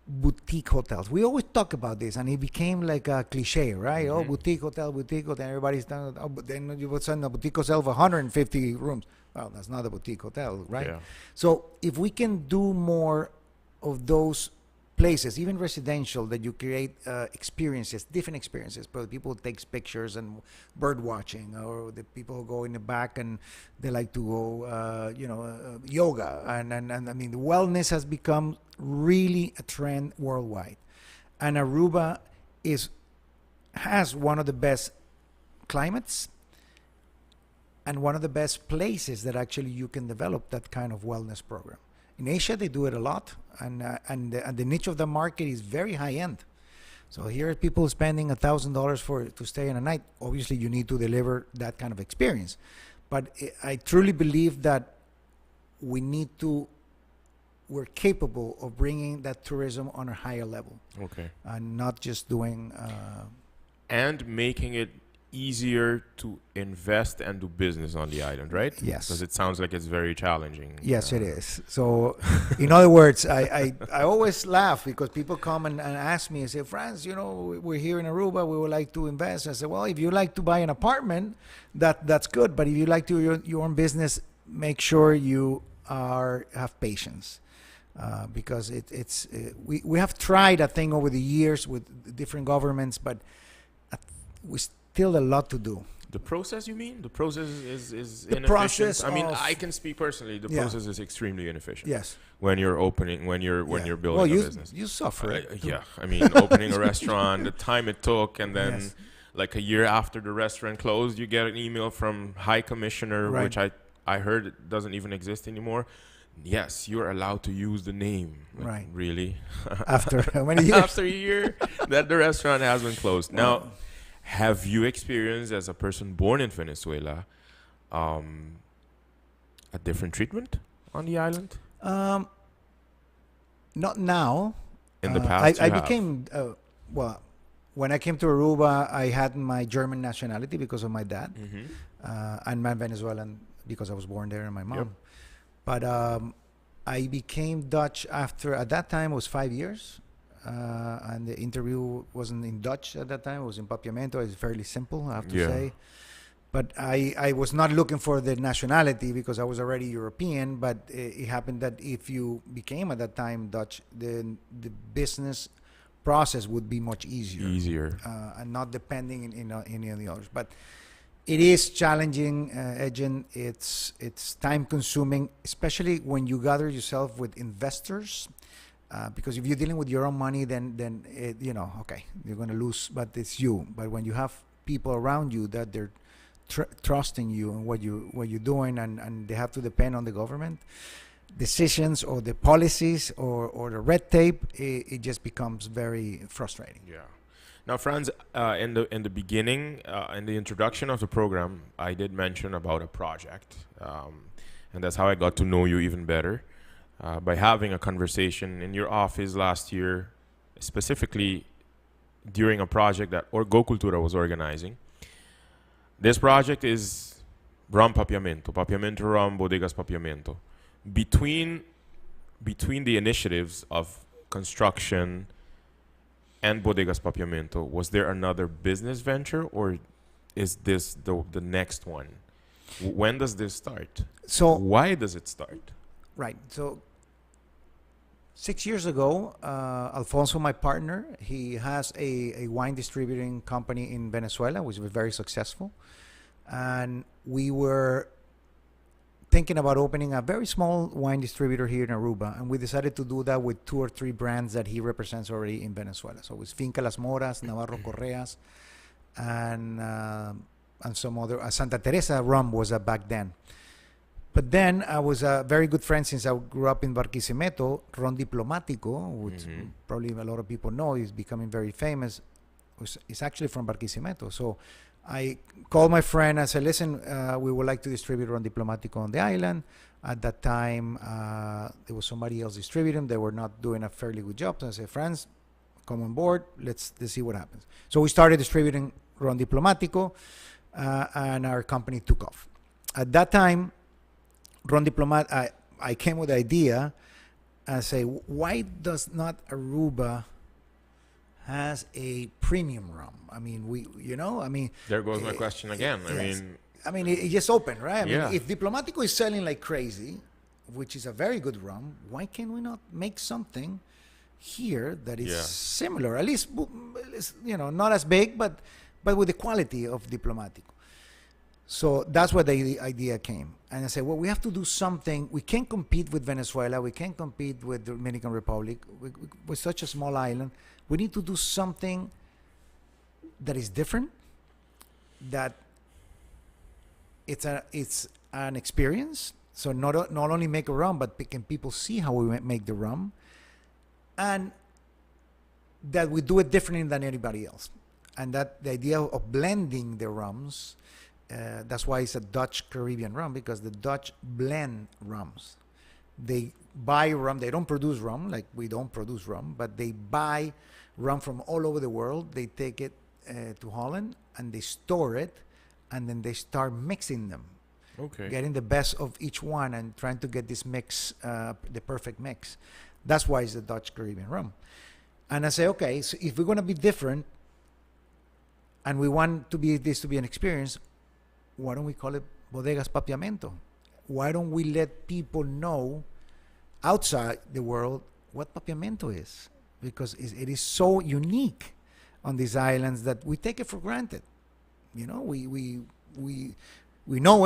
boutique hotels. We always talk about this, and it became like a cliche, right? Oh, boutique hotel, everybody's done. Oh, but then you would send a boutique hotel of 150 rooms. Well, that's not a boutique hotel, right? Yeah. So if we can do more of those places, even residential, that you create experiences, different experiences. But people takes pictures and bird watching, or the people who go in the back and they like to go, yoga, and I mean, the wellness has become really a trend worldwide, and Aruba has one of the best climates and one of the best places that actually you can develop that kind of wellness program. In Asia, they do it a lot, and the niche of the market is very high end. So here are people spending $1,000 to stay in a night. Obviously, you need to deliver that kind of experience. But I truly believe that we're capable of bringing that tourism on a higher level. Okay. And not just doing... and making it easier to invest and do business on the island, right? Yes. Because it sounds like it's very challenging. Yes, it is. So, in other words, I always laugh because people come and ask me and say, Franz, we're here in Aruba, we would like to invest. I say, well, if you like to buy an apartment, that's good. But if you like to your own business, make sure you have patience. Because we have tried a thing over the years with different governments, but we still a lot to do. The process, you mean? The process is the inefficient? process I mean, I can speak personally. The process is extremely inefficient. Yes. When you're building a business. You suffer it. Yeah. I mean, opening a restaurant, the time it took, and then like a year after the restaurant closed, you get an email from High Commissioner, which I heard it doesn't even exist anymore. Yes, you're allowed to use the name. Like, right. Really? After how many years? After a year that the restaurant has been closed. Now, have you experienced, as a person born in Venezuela, a different treatment on the island? Not now. In the past, I became when I came to Aruba, I had my German nationality because of my dad, and my Venezuelan because I was born there and my mom. Yep. But I became Dutch after, at that time, it was 5 years. And the interview wasn't in Dutch at that time. It was in Papiamento. It's fairly simple, I have to say. But I was not looking for the nationality because I was already European. But it happened that if you became at that time Dutch, the business process would be much easier. And not depending in any of the others. But it is challenging, Edjean. It's time consuming, especially when you gather yourself with investors. Because if you're dealing with your own money, then okay, you're going to lose, but it's you. But when you have people around you that they're trusting you and what you're doing, and they have to depend on the government decisions or the policies or the red tape, it just becomes very frustrating. Yeah. Now, Franz, in the beginning, in the introduction of the program, I did mention about a project, and that's how I got to know you even better. By having a conversation in your office last year, specifically during a project that Go Cultura was organizing. This project is Rum Papiamento Rum, Bodegas Papiamento. Between the initiatives of construction and Bodegas Papiamento, was there another business venture, or is this the next one? When does this start? So why does it start? Right. So 6 years ago, Alfonso, my partner, he has a wine distributing company in Venezuela, which was very successful. And we were thinking about opening a very small wine distributor here in Aruba. And we decided to do that with 2 or 3 brands that he represents already in Venezuela. So it was Finca Las Moras, Navarro Correas, and some other. Santa Teresa rum was back then. But then I was a very good friend since I grew up in Barquisimeto, Ron Diplomático, which probably a lot of people know is becoming very famous. It's actually from Barquisimeto. So I called my friend and said, listen, we would like to distribute Ron Diplomático on the island. At that time, there was somebody else distributing. They were not doing a fairly good job. So I said, Franz, come on board. Let's see what happens. So we started distributing Ron Diplomático, and our company took off. At that time, Ron Diplomat, I came with the idea and say, why does not Aruba has a premium rum? I mean, there goes my question again. It just opened, right? I Yeah. mean, if Diplomático is selling like crazy, which is a very good rum, why can we not make something here that is similar? At least, not as big, but with the quality of Diplomático. So that's where the idea came. And I said, well, we have to do something. We can't compete with Venezuela. We can't compete with the Dominican Republic. We're such a small island. We need to do something that is different, that it's an experience. So not only make a rum, but can people see how we make the rum, and that we do it differently than anybody else. And that the idea of blending the rums, that's why it's a Dutch Caribbean rum, because the Dutch blend rums. They buy rum. They don't produce rum like we don't produce rum, but they buy rum from all over the world. They take it to Holland and they store it, and then they start mixing them. Okay. Getting the best of each one and trying to get this mix, the perfect mix. That's why it's the Dutch Caribbean rum. And I say, okay, so if we're going to be different and we want this to be an experience, why don't we call it Bodegas Papiamento? Why don't we let people know outside the world what Papiamento is? Because it is so unique on these islands that we take it for granted. We know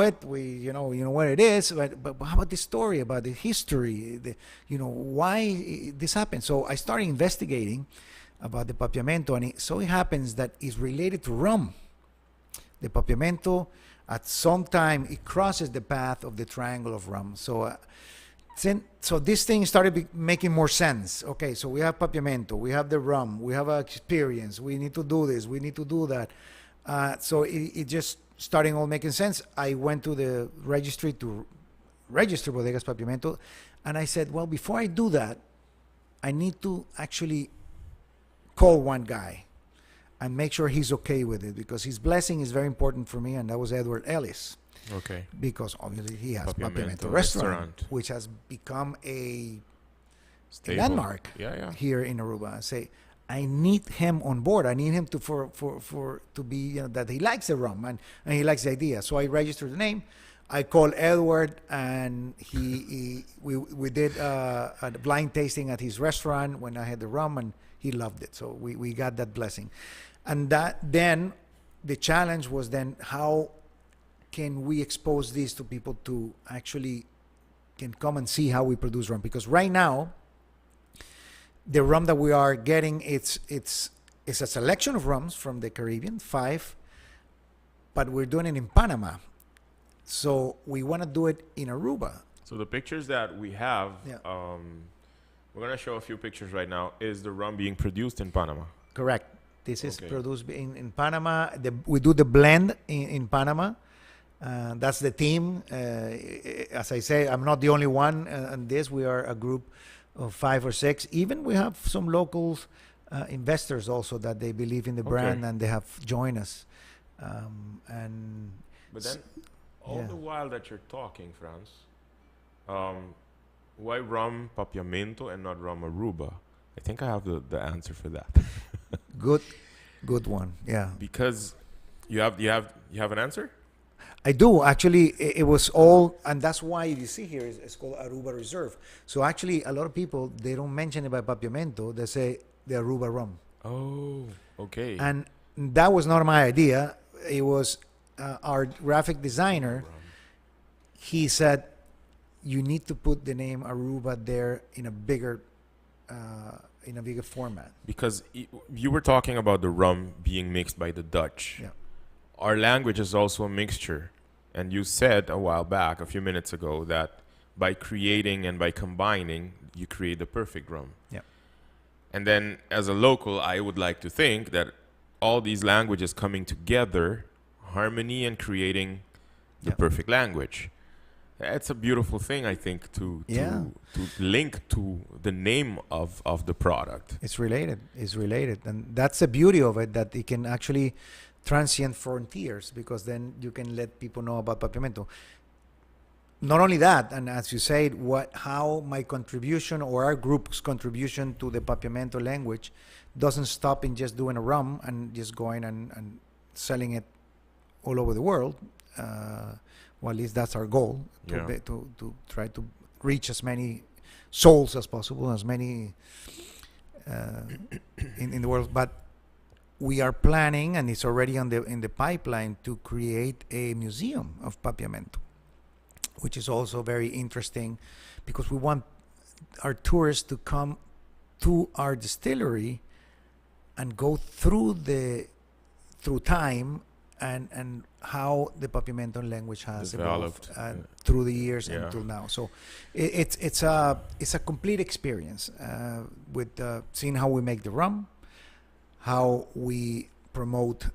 it. We know what it is. But how about the story, about the history? Why this happened? So I started investigating about the Papiamento, and it happens that it's related to rum. The Papiamento, at some time, it crosses the path of the triangle of rum. So this thing started making more sense. Okay, so we have Papiamento, we have the rum, we have an experience, we need to do this, we need to do that. So it just starting all making sense. I went to the registry to register Bodegas Papiamento, and I said, well, before I do that, I need to actually call one guy. and make sure he's okay with it, because his blessing is very important for me, and that was Edward Ellis. Okay. Because obviously he has Papiamento Papiamento restaurant, which has become a Stable. landmark here in Aruba. I say, I need him on board. I need him to to be, you know, that he likes the rum and he likes the idea. So I registered the name. I called Edward, and we did a blind tasting at his restaurant when I had the rum, and he loved it. So we got that blessing. And then the challenge was then, how can we expose this to people to actually can come and see how we produce rum? Because right now, the rum that we are getting, it's a selection of rums from the Caribbean, 5, but we're doing it in Panama. So we want to do it in Aruba. So the pictures that we have, we're going to show a few pictures right now. Is the rum being produced in Panama? Correct. This is produced in Panama. We do the blend in Panama. That's the team. As I say, I'm not the only one on this. We are a group of 5 or 6. Even we have some local investors also that they believe in the brand, and they have joined us. But then, all the while that you're talking, Franz, why rum Papiamento and not rum Aruba? I think I have the answer for that. Good one. Yeah. Because you have an answer? I do. Actually, it was all, and that's why you see here it's called Aruba Reserve. So actually, a lot of people, they don't mention it by Papiamento. They say the Aruba rum. Oh, okay. And that was not my idea. It was our graphic designer. He said, you need to put the name Aruba there in a bigger format. Because you were talking about the rum being mixed by the Dutch. Yeah. Our language is also a mixture. And you said a few minutes ago, that by creating and by combining, you create the perfect rum. Yeah. And then as a local, I would like to think that all these languages coming together, harmony and creating the perfect language. It's a beautiful thing, I think, to link to the name of the product. It's related. And that's the beauty of it, that it can actually transcend frontiers, because then you can let people know about Papiamento. Not only that, and as you said, how my contribution or our group's contribution to the Papiamento language doesn't stop in just doing a rum and just going and selling it all over the world. Well, at least that's our goal, to try to reach as many souls as possible, as many in the world. But we are planning, and it's already in the pipeline, to create a museum of Papiamento, which is also very interesting, because we want our tourists to come to our distillery and go through time and how the Papiamento language has evolved through the years until now. So it's a complete experience with seeing how we make the rum, how we promote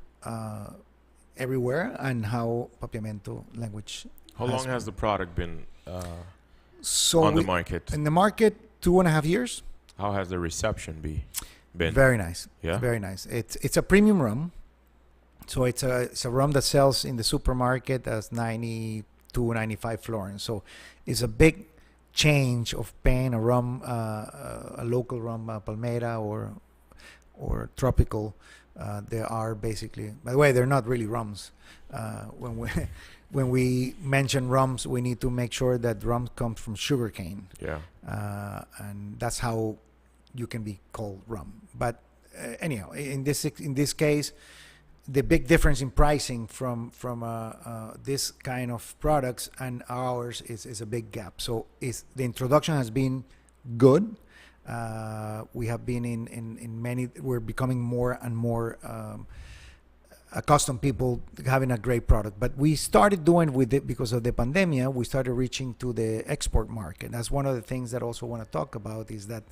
everywhere, and how Papiamento language. How long has the product been on the market? In the market, 2.5 years. How has the reception been? Very nice. Yeah, very nice. It's a premium rum. So it's a rum that sells in the supermarket as 92, 95 florins. So it's a big change of paying a rum, a local rum, Palmera or tropical. They are basically, by the way, they're not really rums. When we mention rums, we need to make sure that rum comes from sugarcane. Yeah. And that's how you can be called rum. But anyhow, in this case, the big difference in pricing from this kind of products and ours is a big gap. So the introduction has been good. We have been in many. We're becoming more and more accustomed people having a great product. But we started doing with it because of the pandemic. We started reaching to the export market. That's one of the things that I also want to talk about, is that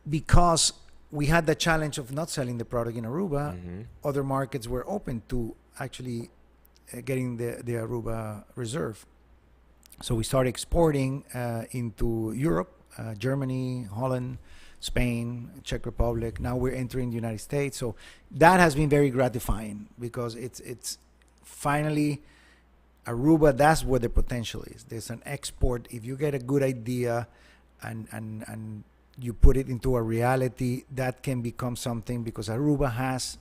because we had the challenge of not selling the product in Aruba, other markets were open to actually getting the Aruba reserve. So we started exporting into Europe, Germany, Holland, Spain, Czech Republic. Now we're entering the United States. So that has been very gratifying because it's finally Aruba. That's where the potential is. There's an export. If you get a good idea and you put it into a reality, that can become something, because Aruba has,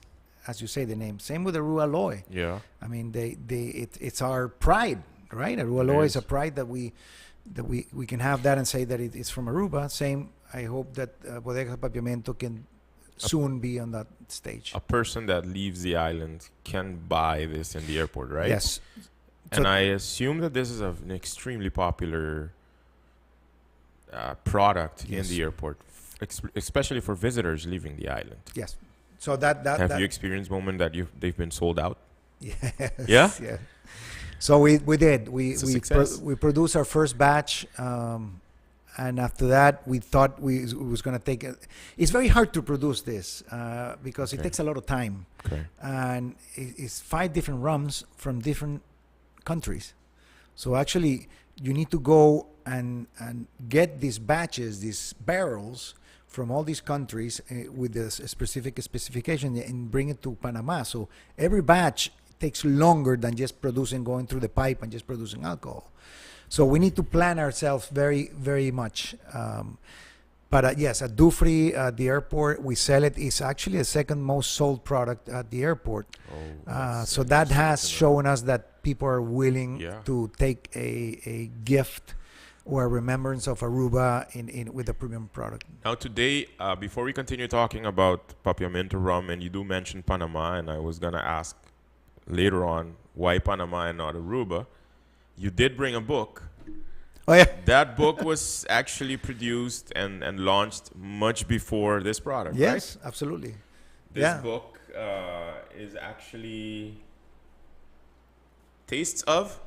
as you say, the name. Same with Aruba Aloy. Yeah. I mean, it's our pride, right? Aruba Aloy is a pride that we can have that and say that it's from Aruba. Same. I hope that Bodega Papiamento can soon be on that stage. A person that leaves the island can buy this in the airport, right? Yes. And I assume that this is an extremely popular product in the airport, especially for visitors leaving the island. Yes. So that have you experienced moment that they've been sold out? Yes. Yeah. Yeah. So we did. We produced our first batch, and after that we thought it was going to take. It's very hard to produce this because it takes a lot of time. Okay. And it's 5 different rums from different countries. So actually, you need to go and get these batches, these barrels from all these countries with the specific specification and bring it to Panama. So every batch takes longer than just going through the pipe and just producing alcohol. So we need to plan ourselves very, very much. But yes, at Dufry, the airport, we sell it. It's actually the second most sold product at the airport. So that has shown us that people are willing to take a gift or a remembrance of Aruba with a premium product. Now today, before we continue talking about Papiamento rum, and you do mention Panama, and I was going to ask later on why Panama and not Aruba, you did bring a book. Oh yeah. That book was actually produced and launched much before this product, right? Yes, absolutely. This book is actually Tastes of?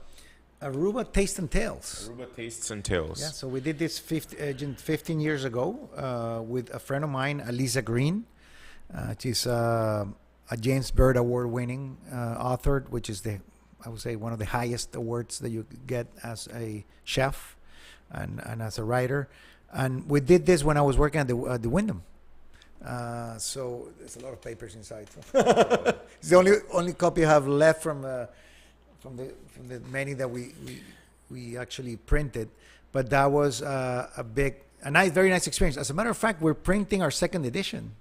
Aruba Taste and Tales. Aruba Tastes and Tales. Yeah, so we did this 15 years ago with a friend of mine, Elisa Green. She's a James Byrd Award-winning author, which is I would say one of the highest awards that you get as a chef and as a writer. And we did this when I was working at the Wyndham. So there's a lot of papers inside. It's the only copy I have left from the many that we actually printed. But that was a very nice experience. As a matter of fact, we're printing our second edition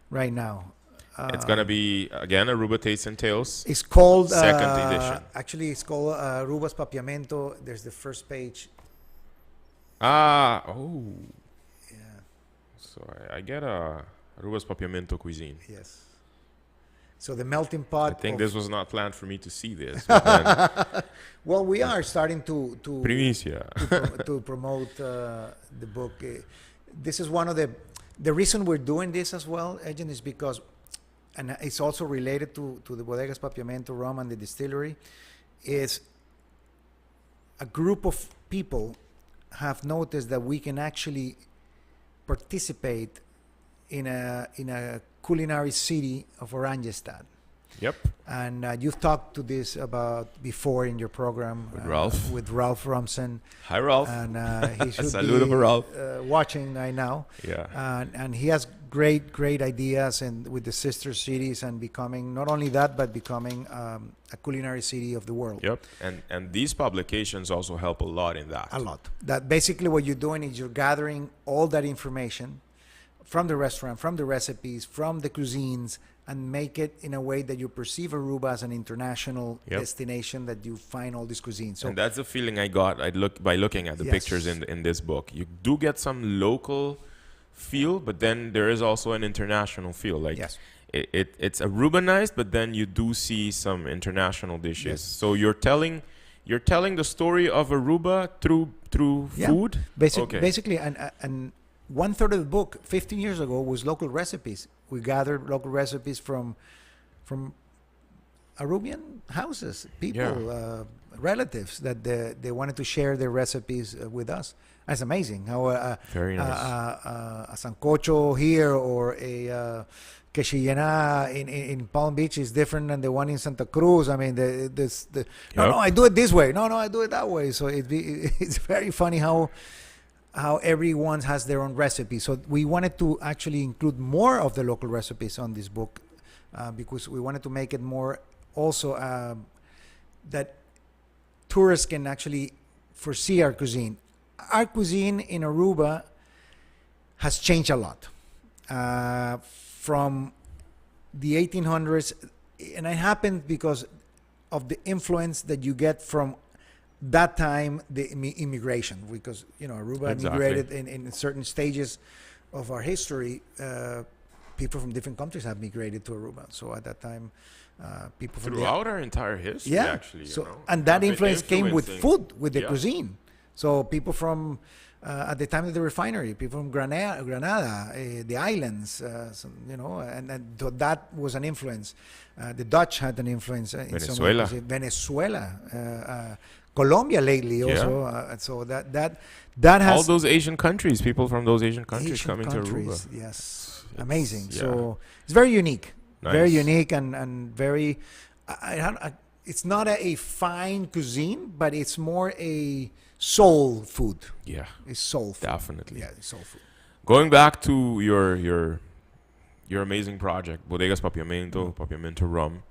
right now. It's going to be, again, Aruba Tastes and Tales. It's called... second edition. Actually, it's called Aruba's Papiamento. There's the first page. Yeah. So I get Aruba's Papiamento cuisine. Yes. So the melting pot... I think this was not planned for me to see this. Well, we are starting to Primicia. to promote the book. This is one of the reason we're doing this as well, Edjean, is because... and it's also related to the Bodegas Papiamento rum and the distillery, is a group of people have noticed that we can actually participate in a culinary city of Oranjestad. Yep. And you've talked to this about before in your program with Ralph Rumsen. Hi, Ralph. And he should Saludo for Ralph. Watching right now. Yeah. And he has great ideas, and with the sister cities, and becoming not only that, but becoming a culinary city of the world. Yep. And these publications also help a lot in that. A lot. That basically what you're doing is you're gathering all that information from the restaurant, from the recipes, from the cuisines, and make it in a way that you perceive Aruba as an international destination, that you find all these cuisines. So, and that's the feeling I got by looking at the pictures in this book. You do get some local feel, but then there is also an international feel. Like it's Arubanized, but then you do see some international dishes. Yes. So you're telling the story of Aruba through food. Basically, and 1/3 of the book 15 years ago was local recipes. We gathered local recipes from Arubian houses, people, relatives that they wanted to share their recipes with us. That's amazing. How very nice. A sancocho here or a quechillena in Palm Beach is different than the one in Santa Cruz. I mean, no, I do it this way. No, I do it that way. So it's very funny how how everyone has their own recipe. So we wanted to actually include more of the local recipes on this book because we wanted to make it more also that tourists can actually foresee our cuisine. Our cuisine in Aruba has changed a lot from the 1800s, and it happened because of the influence that you get from that time, the immigration, because Aruba immigrated in certain stages of our history. People from different countries have migrated to Aruba. So at that time, people from throughout our entire history, actually. And that influence came with food, with the cuisine. So people from at the time of the refinery, people from Granada, the islands, and that was an influence. The Dutch had an influence. Venezuela. Colombia lately also. So that has all those Asian countries, people from those Asian countries coming to Aruba. Yes, amazing. So it's very unique, very unique, and very. It's not a fine cuisine, but it's more a soul food. Yeah, it's soul food. Definitely. Yeah, it's soul food. Going back to your amazing project, Bodegas Papiamento, Papiamento Rum.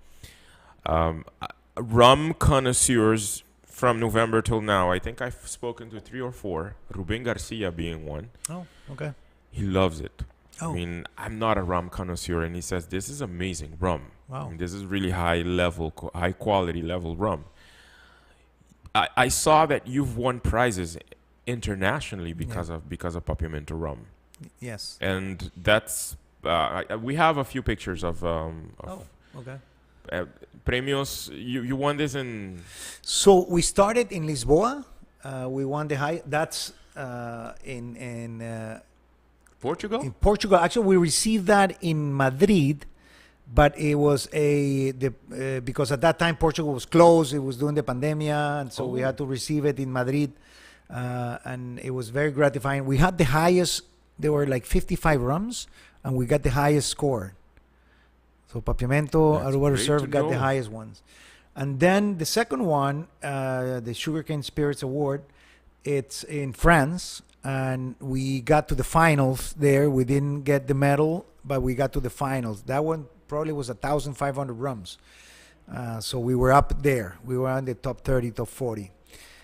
Rum connoisseurs from November till now, I think I've spoken to 3 or 4, Ruben Garcia being one. Oh, okay. He loves it. Oh. I mean, I'm not a rum connoisseur, and he says, this is amazing rum. Wow. And this is really high quality level rum. I saw that you've won prizes internationally because of Papiamento rum. Yes. And that's, we have a few pictures of okay. Premios. You won this in. So we started in Lisboa. We won the high. That's in Portugal. In Portugal, actually, we received that in Madrid, but it was because at that time Portugal was closed. It was during the pandemic, and so we had to receive it in Madrid, and it was very gratifying. We had the highest. There were like 55 rums, and we got the highest score. So Papiamento, Aruba Reserve got the highest ones. And then the second one, the Sugarcane Spirits Award, it's in France, and we got to the finals there. We didn't get the medal, but we got to the finals. That one probably was 1,500 rums. So we were up there. We were in the top 30, top 40.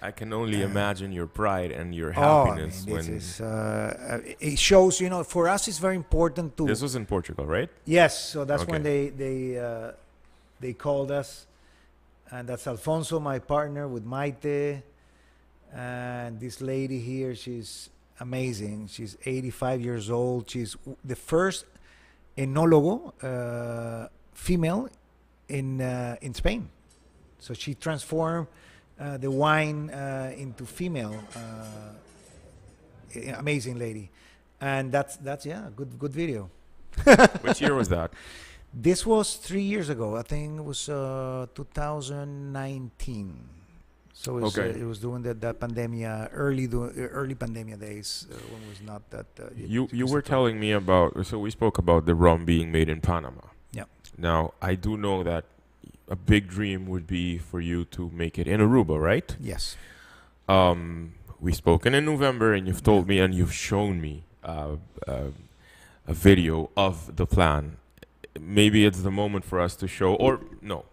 I can only imagine your pride and your happiness it shows, for us it's very important to. This was in Portugal, right? Yes, so that's when they called us, and that's Alfonso, my partner, with Maite, and this lady here. She's amazing. She's 85 years old. She's the first enologo female in Spain. So she transformed the wine into female. Amazing lady. And that's good video. Which year was that? This was 3 years ago. I think it was 2019. So it was during that pandemia, early pandemia days when it was not that. You were telling me about. So we spoke about the rum being made in Panama. Yeah. Now I do know that a big dream would be for you to make it in Aruba, right? Yes. We've spoken in November, and you've told me and you've shown me a video of the plan. Maybe it's the moment for us to show, or no.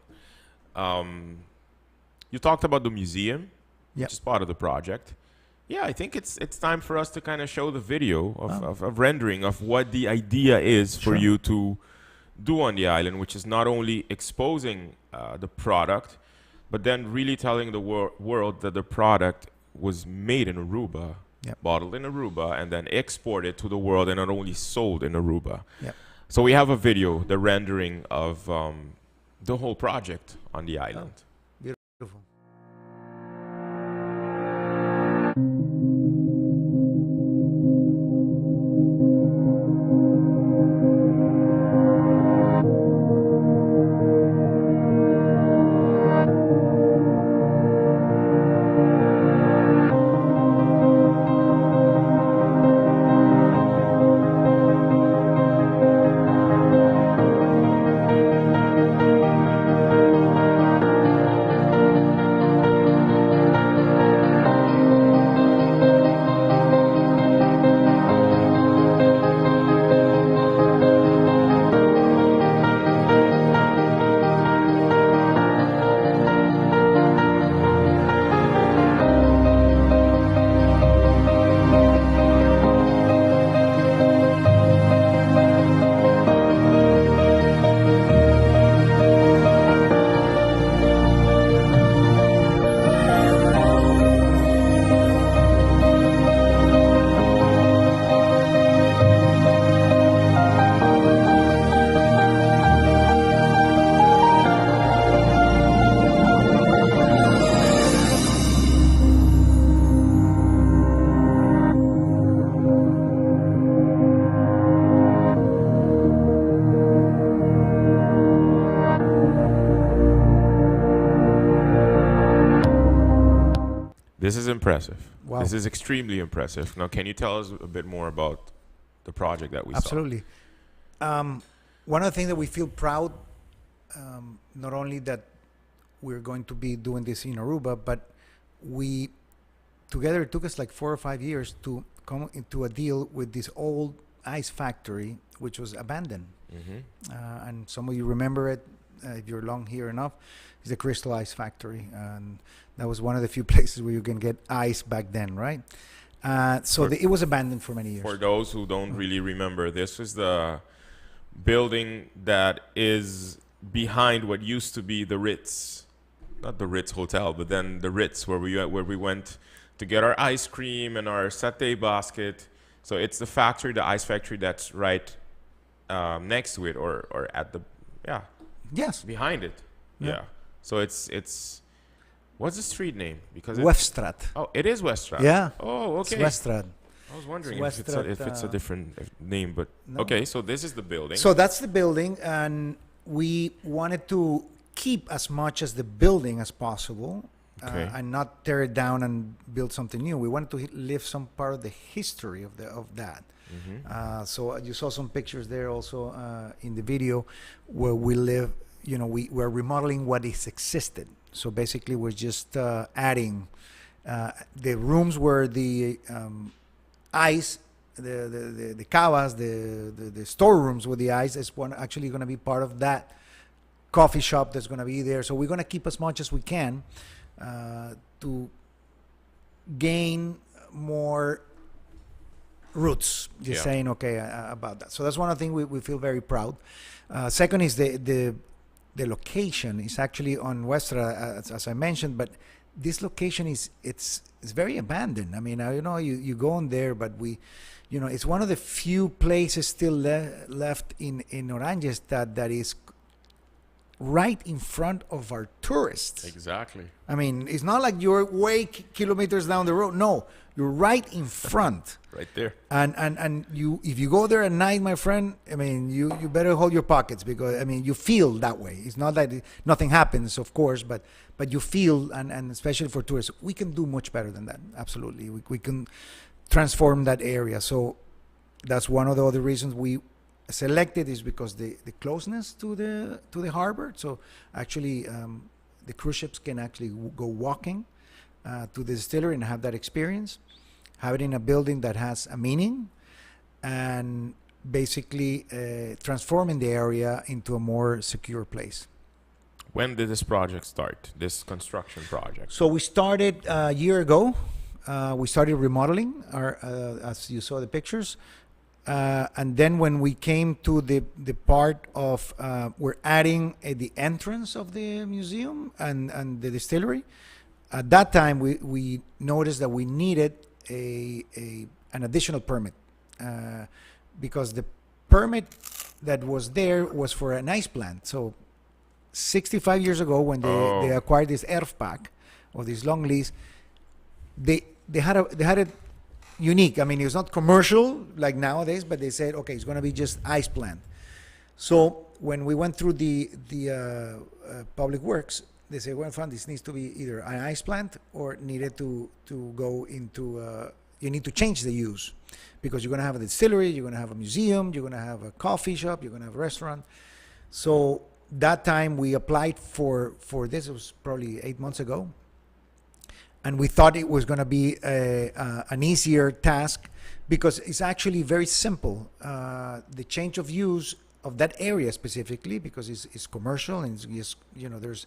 You talked about the museum, which is part of the project. Yeah, I think it's time for us to kind of show the video of rendering of what the idea is for you to do on the island, which is not only exposing the product, but then really telling the world that the product was made in Aruba, bottled in Aruba, and then exported to the world and not only sold in Aruba. Yep. So we have a video, the rendering of the whole project on the island. Beautiful. This is impressive. Wow. This is extremely impressive. Now, can you tell us a bit more about the project that we Absolutely. One of the things that we feel proud, not only that we're going to be doing this in Aruba, but together it took us like 4 or 5 years to come into a deal with this old ice factory, which was abandoned. Mm-hmm. And some of you remember it, if you're long here enough, it's the Crystal Ice Factory. And that was one of the few places where you can get ice back then, right? It was abandoned for many years. For those who don't really remember, this is the building that is behind what used to be the Ritz. Not the Ritz Hotel, but then the Ritz, where we went to get our ice cream and our satay basket. So it's the factory, the ice factory that's right next to it, or at the, Yes. behind it. Yeah. So it's what's the street name? Because Weststraat. Oh, it is Weststraat. Yeah. Oh, okay. It's Weststraat. I was wondering It's if it's a different name, but No. okay. So this is the building. So that's the building, and we wanted to keep as much as the building as possible, Okay. and not tear it down and build something new. We wanted to live some part of the history of that. Mhm. So you saw some pictures there also in the video where we live. We're remodeling what is existed. So basically, we're just adding the rooms where the ice, the cavas, the storerooms with the ice is actually going to be part of that coffee shop that's going to be there. So we're going to keep as much as we can to gain more roots. Just saying about that. So that's one of the things we feel very proud. Second is the location is actually on Westra, as I mentioned, but this location it's very abandoned. I mean, you go on there, but it's one of the few places still left in Oranges that is right in front of our tourists. Exactly. I mean, it's not like you're way kilometers down the road. No, you're right in front. Right there. And if you go there at night, my friend, I mean, you better hold your pockets, because I mean, you feel that way. It's not that nothing happens, of course, but you feel, and especially for tourists, we can do much better than that. Absolutely, we can transform that area. So that's one of the other reasons we selected, is because the closeness to the harbor. So actually, the cruise ships can actually go walking to the distillery and have that experience. Have it in a building that has a meaning, and basically transforming the area into a more secure place. When did this project start? This construction project? So we started a year ago. We started remodeling, as you saw the pictures. And then when we came to the part of we're adding the entrance of the museum and the distillery, at that time we noticed that we needed an additional permit, because the permit that was there was for an ice plant. So 65 years ago, when they acquired this ERFPAC, or this long lease, they had it unique. I mean, it was not commercial like nowadays, but they said, okay, it's going to be just ice plant. So when we went through the public works, they say, well, this needs to be either an ice plant or needed to go into, you need to change the use, because you're going to have a distillery, you're going to have a museum, you're going to have a coffee shop, you're going to have a restaurant. So that time we applied for this. It was probably 8 months ago. And we thought it was going to be an easier task, because it's actually very simple. The change of use of that area specifically, because it's commercial, and it's there's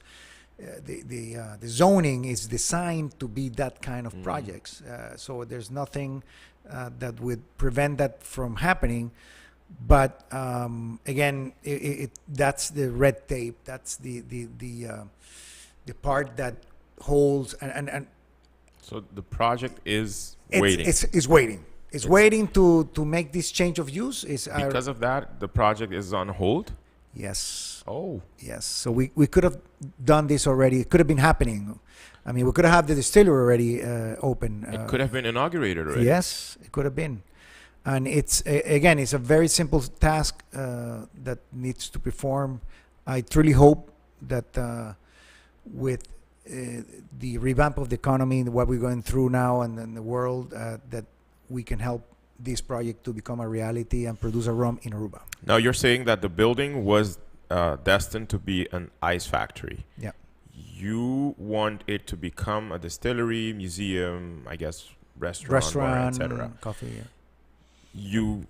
the zoning is designed to be that kind of projects. So there's nothing that would prevent that from happening. But again, that's the red tape. That's the part that holds and. So the project is waiting. It's waiting. It's waiting to make this change of use. Because of that, the project is on hold? Yes. Oh. Yes. So we could have done this already. It could have been happening. I mean, we could have had the distillery already open. It could have been inaugurated already. Yes, it could have been. And it's a very simple task that needs to perform. I truly hope that with the revamp of the economy, what we're going through now and the world, that we can help this project to become a reality and produce a rum in Aruba. Now you're saying that the building was destined to be an ice factory. Yeah. You want it to become a distillery, museum, I guess, restaurant, bar, etc. Coffee. Yeah. You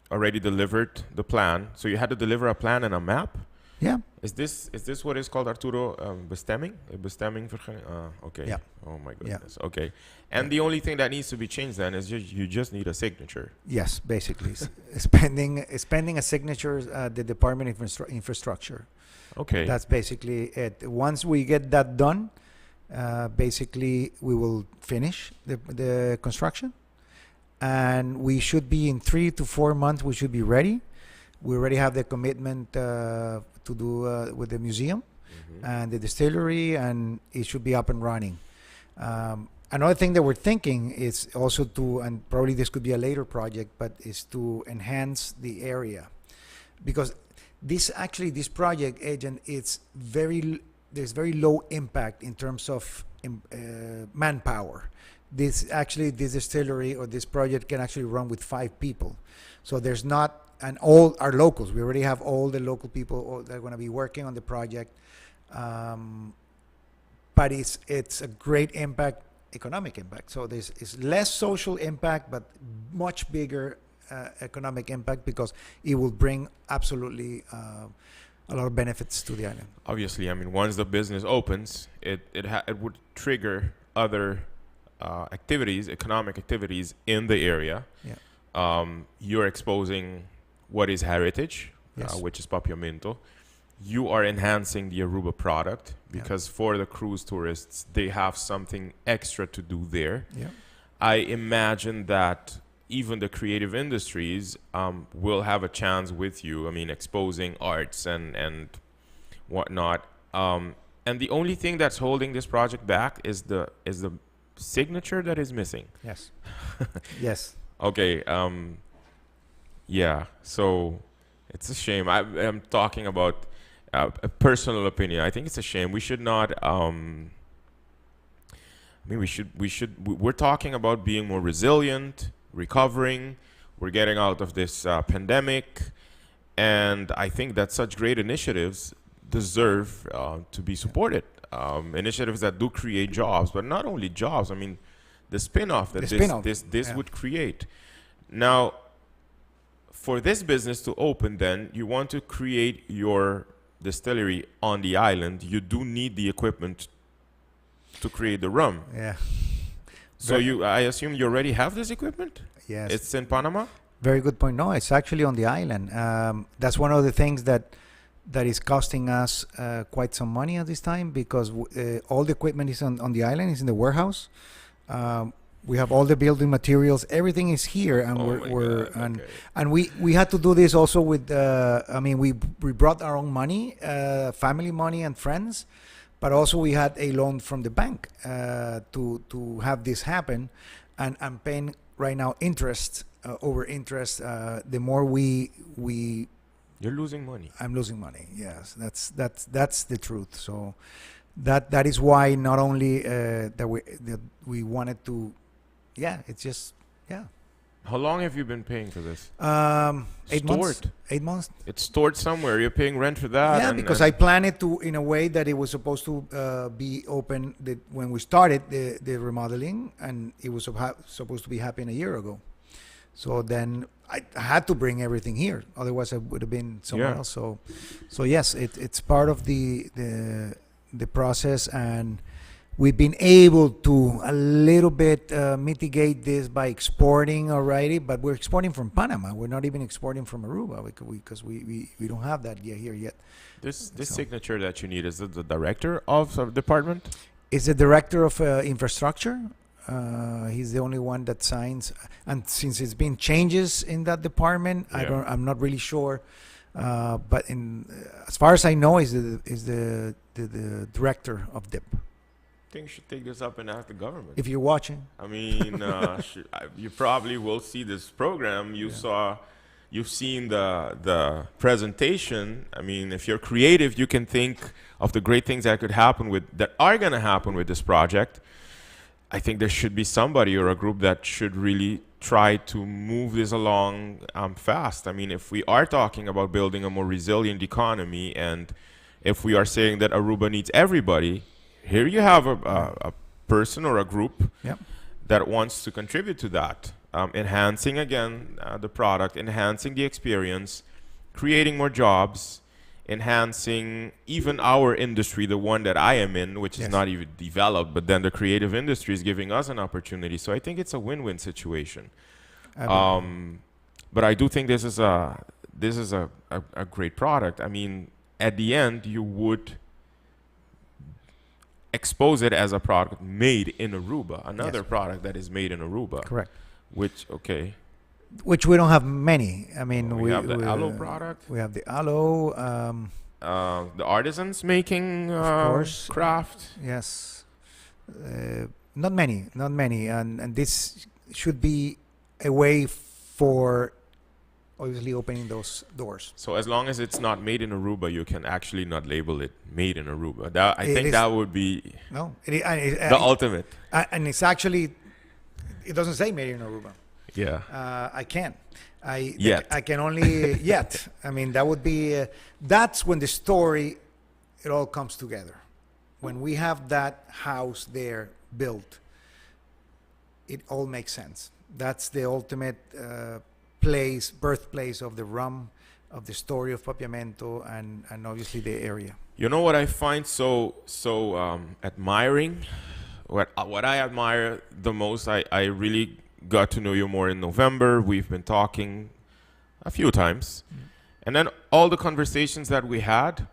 already delivered the plan, so you had to deliver a plan and a map. Yeah. Is this what is called, Arturo, bestemming? Bestemming okay. Yeah. Oh my goodness. Yeah. Okay. And the only thing that needs to be changed then is you just need a signature. Yes, basically. Spending a signature at the Department of Infrastructure. Okay. That's basically it. Once we get that done, basically we will finish the construction, and we should be in 3 to 4 months. We should be ready. We already have the commitment to do with the museum and the distillery, and it should be up and running. Another thing that we're thinking is also to, and probably this could be a later project, but is to enhance the area, because this project, Edjean, there's very low impact in terms of manpower. This distillery or this project can actually run with 5 people, so there's not. And all our locals, we already have all the local people that are going to be working on the project. But it's a great impact, economic impact. So it's less social impact, but much bigger economic impact, because it will bring absolutely a lot of benefits to the island. Obviously, I mean, once the business opens, it would trigger other economic activities in the area. Yeah. You're exposing what is heritage, yes. Which is Papiamento. You are enhancing the Aruba product, because for the cruise tourists, they have something extra to do there. Yeah. I imagine that even the creative industries will have a chance with you. I mean, exposing arts and whatnot. And the only thing that's holding this project back is the signature that is missing. Yes. Yes. Okay. Yeah. So it's a shame. I'm talking about a personal opinion. I think it's a shame. We should not. I mean, we're talking about being more resilient, recovering. We're getting out of this pandemic, and I think that such great initiatives deserve to be supported. Initiatives that do create jobs, but not only jobs. I mean, the spin-off that this would create. Now, for this business to open, then you want to create your distillery on the island. You do need the equipment to create the rum. Yeah. So I assume you already have this equipment? Yes. It's in Panama? Very good point. No, it's actually on the island. That's one of the things that is costing us quite some money at this time, because all the equipment is on the island, is in the warehouse. We have all the building materials. Everything is here, and and we had to do this also with. I mean, we brought our own money, family money, and friends, but also we had a loan from the bank to have this happen, and I'm paying right now interest over interest. The more we You're losing money. I'm losing money. Yes, that's the truth. So that is why not only that we wanted to. Yeah, it's just, yeah. How long have you been paying for this? 8 months. 8 months. It's stored somewhere. You're paying rent for that. Yeah, because I planned it in a way that it was supposed to be open when we started the remodeling, and it was supposed to be happening a year ago. So then I had to bring everything here. Otherwise, I would have been somewhere else. So yes, it's part of the process, and we've been able to a little bit mitigate this by exporting already, but we're exporting from Panama. We're not even exporting from Aruba because we don't have that here yet. This signature that you need, is it the director of the department? Is the director of infrastructure. He's the only one that signs, and since it's been changes in that department, I'm not really sure. But as far as I know, is the director of DIP. I think you should take this up and ask the government. If you're watching. I mean, you probably will see this program. You saw you've seen the presentation. I mean, if you're creative, you can think of the great things that are going to happen with this project. I think there should be somebody or a group that should really try to move this along fast. I mean, if we are talking about building a more resilient economy, and if we are saying that Aruba needs everybody, here you have a person or a group that wants to contribute to that, enhancing again the product, enhancing the experience, creating more jobs, enhancing even our industry, the one that I am in, which is not even developed, but then the creative industry is giving us an opportunity. So I think it's a win-win situation. But I do think this is a great product. I mean, at the end, you would expose it as a product made in Aruba, another product that is made in Aruba. Correct. Which we don't have many. I mean, we have the aloe product. We have the aloe. The artisans making of course, craft. Yes. Not many. And this should be a way for obviously opening those doors. So as long as it's not made in Aruba, you can actually not label it made in Aruba. I think that would be the ultimate. And it's actually, it doesn't say made in Aruba. Yeah. I can't. Yet. I can only yet. I mean, that would be. That's when the story, it all comes together. When we have that house there built, it all makes sense. That's the ultimate birthplace of the rum, of the story of Papiamento, and obviously the area. You know what I find so admiring? What I admire the most, I really got to know you more in November. We've been talking a few times. And then all the conversations that we had,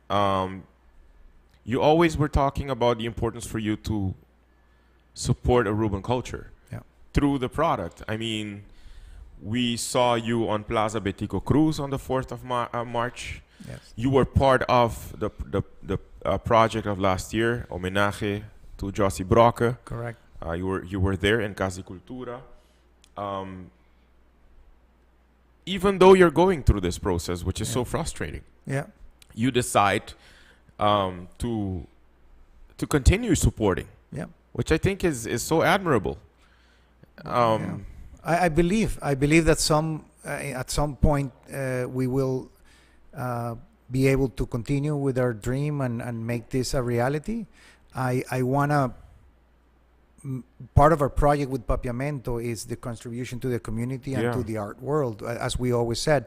you always were talking about the importance for you to support Aruban culture through the product. I mean, we saw you on Plaza Betico Cruz on the 4th of March. Yes. You were part of the project of last year, Homenaje to Josie Brokke. Correct. You were there in Casa Cultura. Even though you're going through this process, which is so frustrating, you decide to continue supporting, which I think is so admirable. I believe that at some point we will be able to continue with our dream and make this a reality. I wanna. Part of our project with Papiamento is the contribution to the community and to the art world, as we always said.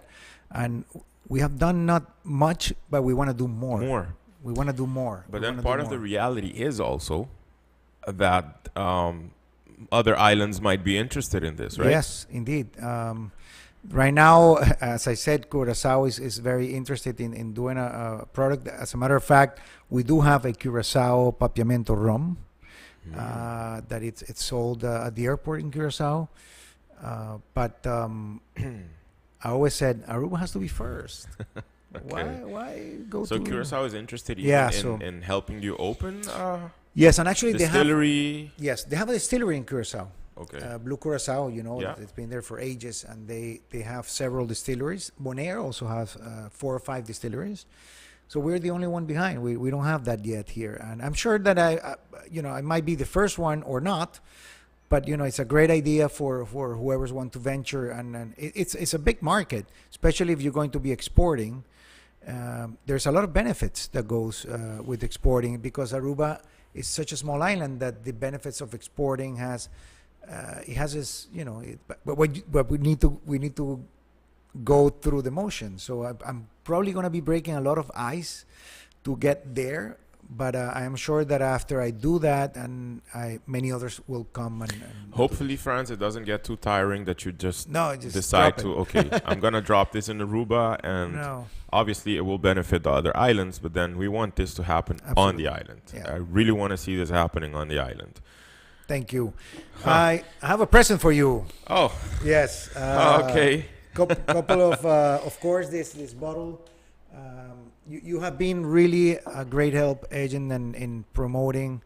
And we have done not much, but we want to do more. We want to do more. But then part of the reality is also that other islands might be interested in this, right? Yes, indeed. Right now, as I said, Curaçao is very interested in doing a product. As a matter of fact, we do have a Curaçao Papiamento rum. That it's sold at the airport in Curaçao, but I always said Aruba has to be first. Okay. Why go so to... Curaçao is interested in helping you open yes, and actually distillery. They have a distillery in Curaçao. Okay. Blue Curaçao, it's been there for ages, and they have several distilleries. Bonaire also has 4 or 5 distilleries. So we're the only one behind. We don't have that yet here, and I'm sure that I might be the first one or not, but it's a great idea for whoever's want to venture, and it's a big market, especially if you're going to be exporting. There's a lot of benefits that goes with exporting, because Aruba is such a small island that the benefits of exporting has this, but we need to go through the motion. So I'm probably going to be breaking a lot of ice to get there, but I am sure that after I do that, and many others will come and hopefully, Franz, it doesn't get too tiring that you just decide to I'm going to drop this in Aruba, and obviously it will benefit the other islands, but then we want this to happen on the island. I really want to see this happening on the island. Thank you. I have a present for you. Oh yes. Okay. Couple of course, this bottle. You have been really a great help, Edjean, in promoting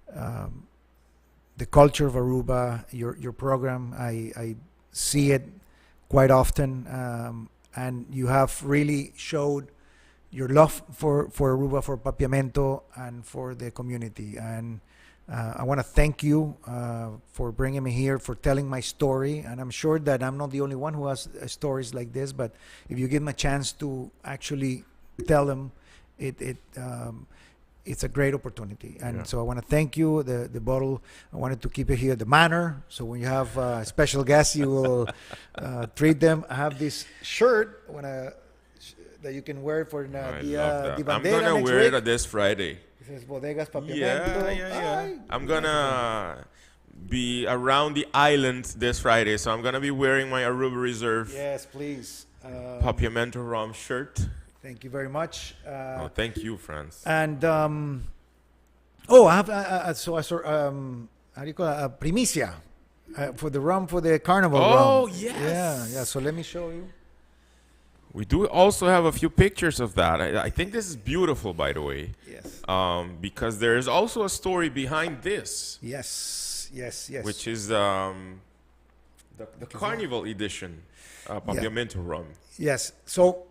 the culture of Aruba. Your program, I see it quite often, and you have really showed your love for Aruba, for Papiamento, and for the community. And I want to thank you for bringing me here, for telling my story. And I'm sure that I'm not the only one who has stories like this, but if you give them a chance to actually tell them, it's a great opportunity. And so I want to thank you. The bottle, I wanted to keep it here at the manor. So when you have special guests, you will treat them. I have this shirt that you can wear for the Bandera. I'm going to wear it this Friday. It says Bodegas Papiamento. Yeah. I'm going to be around the island this Friday. So I'm going to be wearing my Aruba Reserve. Yes, please. Papiamento rum shirt. Thank you very much. Thank you, Franz. And I have how do you call it? A primicia for the rum, for the carnival rum. Oh, yes. Yeah. So let me show you. We do also have a few pictures of that. I think this is beautiful, by the way. Yes. Because there is also a story behind this. Yes. Which is the Carnival edition, Papiamento rum. Yes. So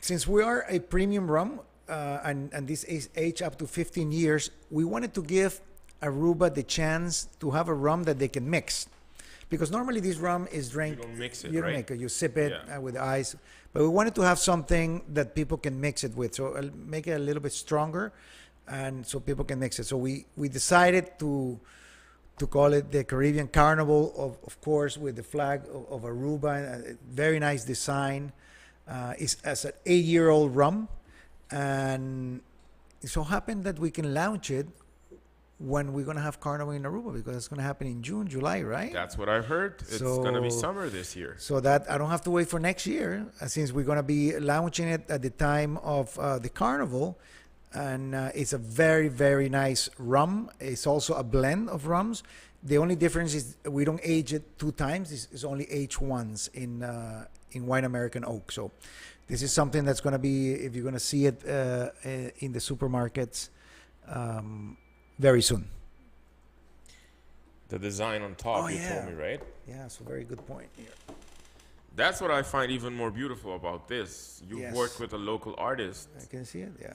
since we are a premium rum, and this is aged up to 15 years, we wanted to give Aruba the chance to have a rum that they can mix. Because normally this rum is drank. You don't mix it, you don't right? make it. You sip it with ice. But we wanted to have something that people can mix it with. So I'll make it a little bit stronger, and so people can mix it. So we decided to call it the Caribbean Carnival, of course, with the flag of Aruba. A very nice design. It's as an 8-year-old rum, and it so happened that we can launch it when we're going to have Carnival in Aruba, because it's going to happen in June, July, right? That's what I heard. It's going to be summer this year. So that I don't have to wait for next year, since we're going to be launching it at the time of the Carnival. And it's a very, very nice rum. It's also a blend of rums. The only difference is we don't age it 2 times. It's only aged once in white American oak. So this is something that's going to be, if you're going to see it in the supermarkets, very soon. The design on top, you told me, right? Yeah, so very good point here. That's what I find even more beautiful about this. You've worked with a local artist. I can see it, yeah.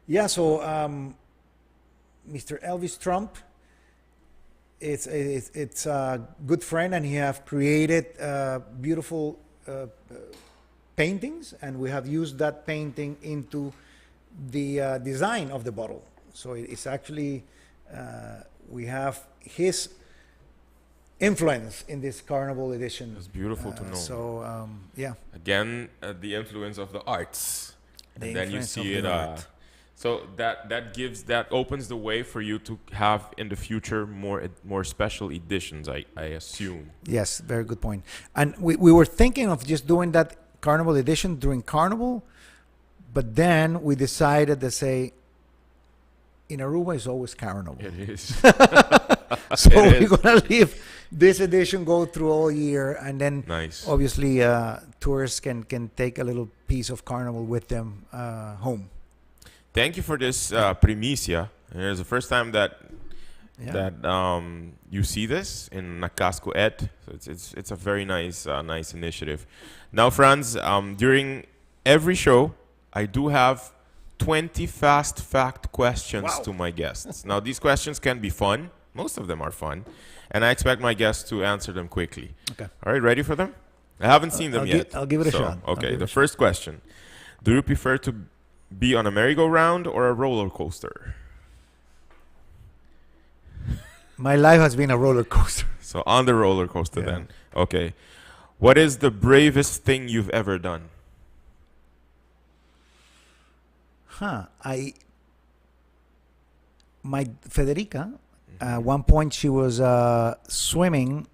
Yeah, so Mr. Elvis Trump, it's a good friend, and he have created beautiful paintings, and we have used that painting into the design of the bottle. So it's actually, we have his influence in this Carnival edition. It's beautiful to know. So, yeah. Again, the influence of the arts. And then you see it. So that opens the way for you to have in the future more special editions, I assume. Yes, very good point. And we were thinking of just doing that Carnival edition during Carnival, but then we decided to say, in Aruba is always Carnival. It is. So we're going to leave this edition go through all year, and then obviously tourists can take a little piece of Carnival with them home. Thank you for this primicia. It's the first time that you see this in Nacasco Ed. So it's a very nice initiative. Now, Franz, during every show, I do have 20 fast fact questions to my guests. Now, these questions can be fun. Most of them are fun. And I expect my guests to answer them quickly. Okay. All right, ready for them? I haven't seen them yet. I'll give it a shot. Okay, the first question. Do you prefer to be on a merry-go-round or a roller coaster? My life has been a roller coaster. So on the roller coaster then. Okay. What is the bravest thing you've ever done? My Federica, at one point she was swimming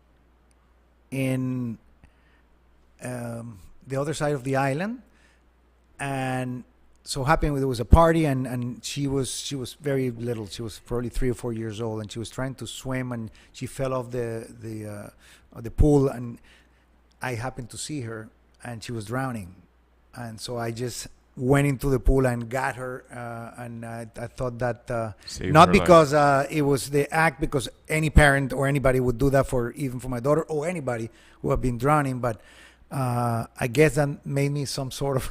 in the other side of the island, and so happened there was a party, and she was very little. She was probably 3 or 4 years old, and she was trying to swim, and she fell off the pool, and I happened to see her, and she was drowning, and so I just went into the pool and got her, and I thought that Saved not her because it was the act, because any parent or anybody would do that for even for my daughter or anybody who have been drowning, but I guess that made me some sort of.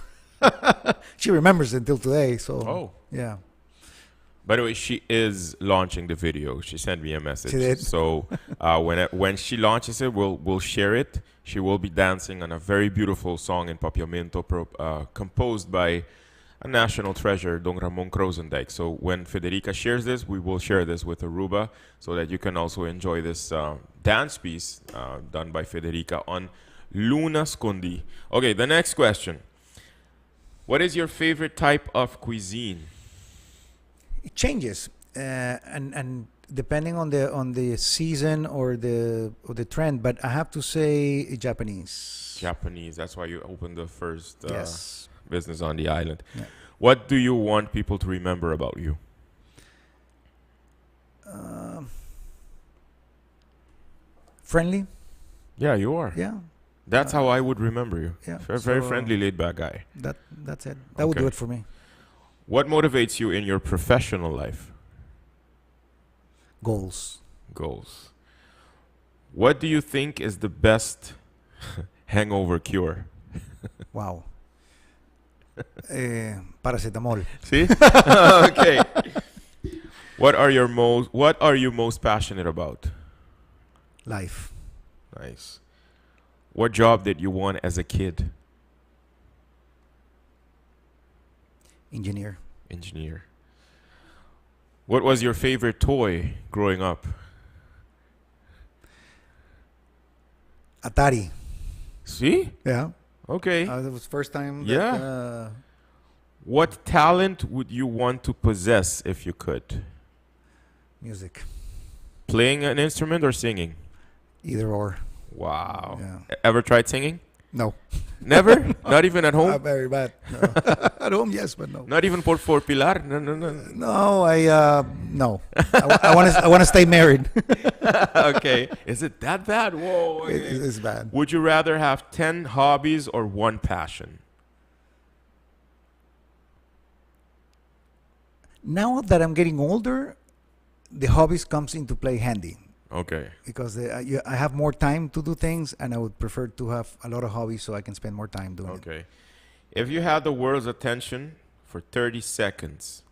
She remembers it until today. So Oh. yeah, By the way, she is launching the video. She sent me a message. She did? So when she launches it, we'll share it. She will be dancing on a very beautiful song in Papiamento, composed by a national treasure, Don Ramon Krozendijk. So when Federica shares this, we will share this with Aruba so that you can also enjoy this dance piece done by Federica on Luna Scondi. Okay, the next question. What is your favorite type of cuisine? it changes, and depending on the season or the trend. But I have to say Japanese. Japanese. That's why you opened the first Yes. business on the island. Yeah. What do you want people to remember about you? Friendly. Yeah, you are. Yeah. That's how I would remember you. Yeah. Very So friendly, laid back guy. That's it. That would do Okay. it for me. What motivates you in your professional life? Goals. Goals. What do you think is the best hangover cure? Wow. Paracetamol. See? Okay. What are you most passionate about? Life. Nice. What job did you want as a kid? Engineer. Engineer. What was your favorite toy growing up? Atari. See? Yeah. Okay. That was first time. Yeah. That, What talent would you want to possess if you could? music. Playing an instrument or singing? Either or. Wow. Yeah. Ever tried singing? No. Never? Not even at home? Very bad. No. At home, yes, but no. Not even for Pilar? No. No, no. I want to stay married. Okay. Is it that bad? Whoa. It's bad. Would you rather have 10 hobbies or one passion? Now that I'm getting older, the hobbies comes into play handy Okay. because I have more time to do things, and I would prefer to have a lot of hobbies so I can spend more time doing it. Okay. If you had the world's attention for 30 seconds,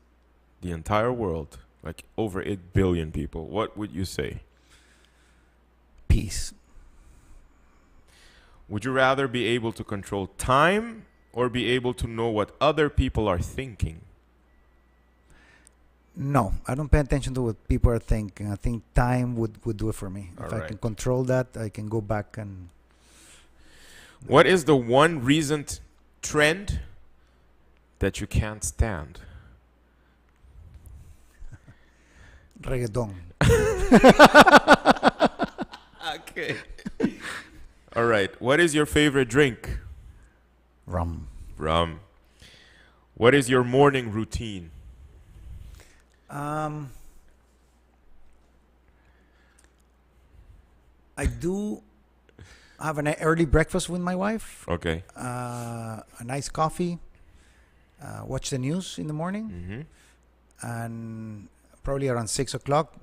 the entire world, like over 8 billion people, what would you say? Peace. Would you rather be able to control time or be able to know what other people are thinking? No, I don't pay attention to what people are thinking. I think time would do it for me. If I Alright. can control that, I can go back and What is the one recent trend that you can't stand? reggaeton. Okay. All right. What is your favorite drink? Rum. Rum. What is your morning routine? I do have an early breakfast with my wife, Okay. a nice coffee, watch the news in the morning, Mm-hmm. and probably around 6 o'clock.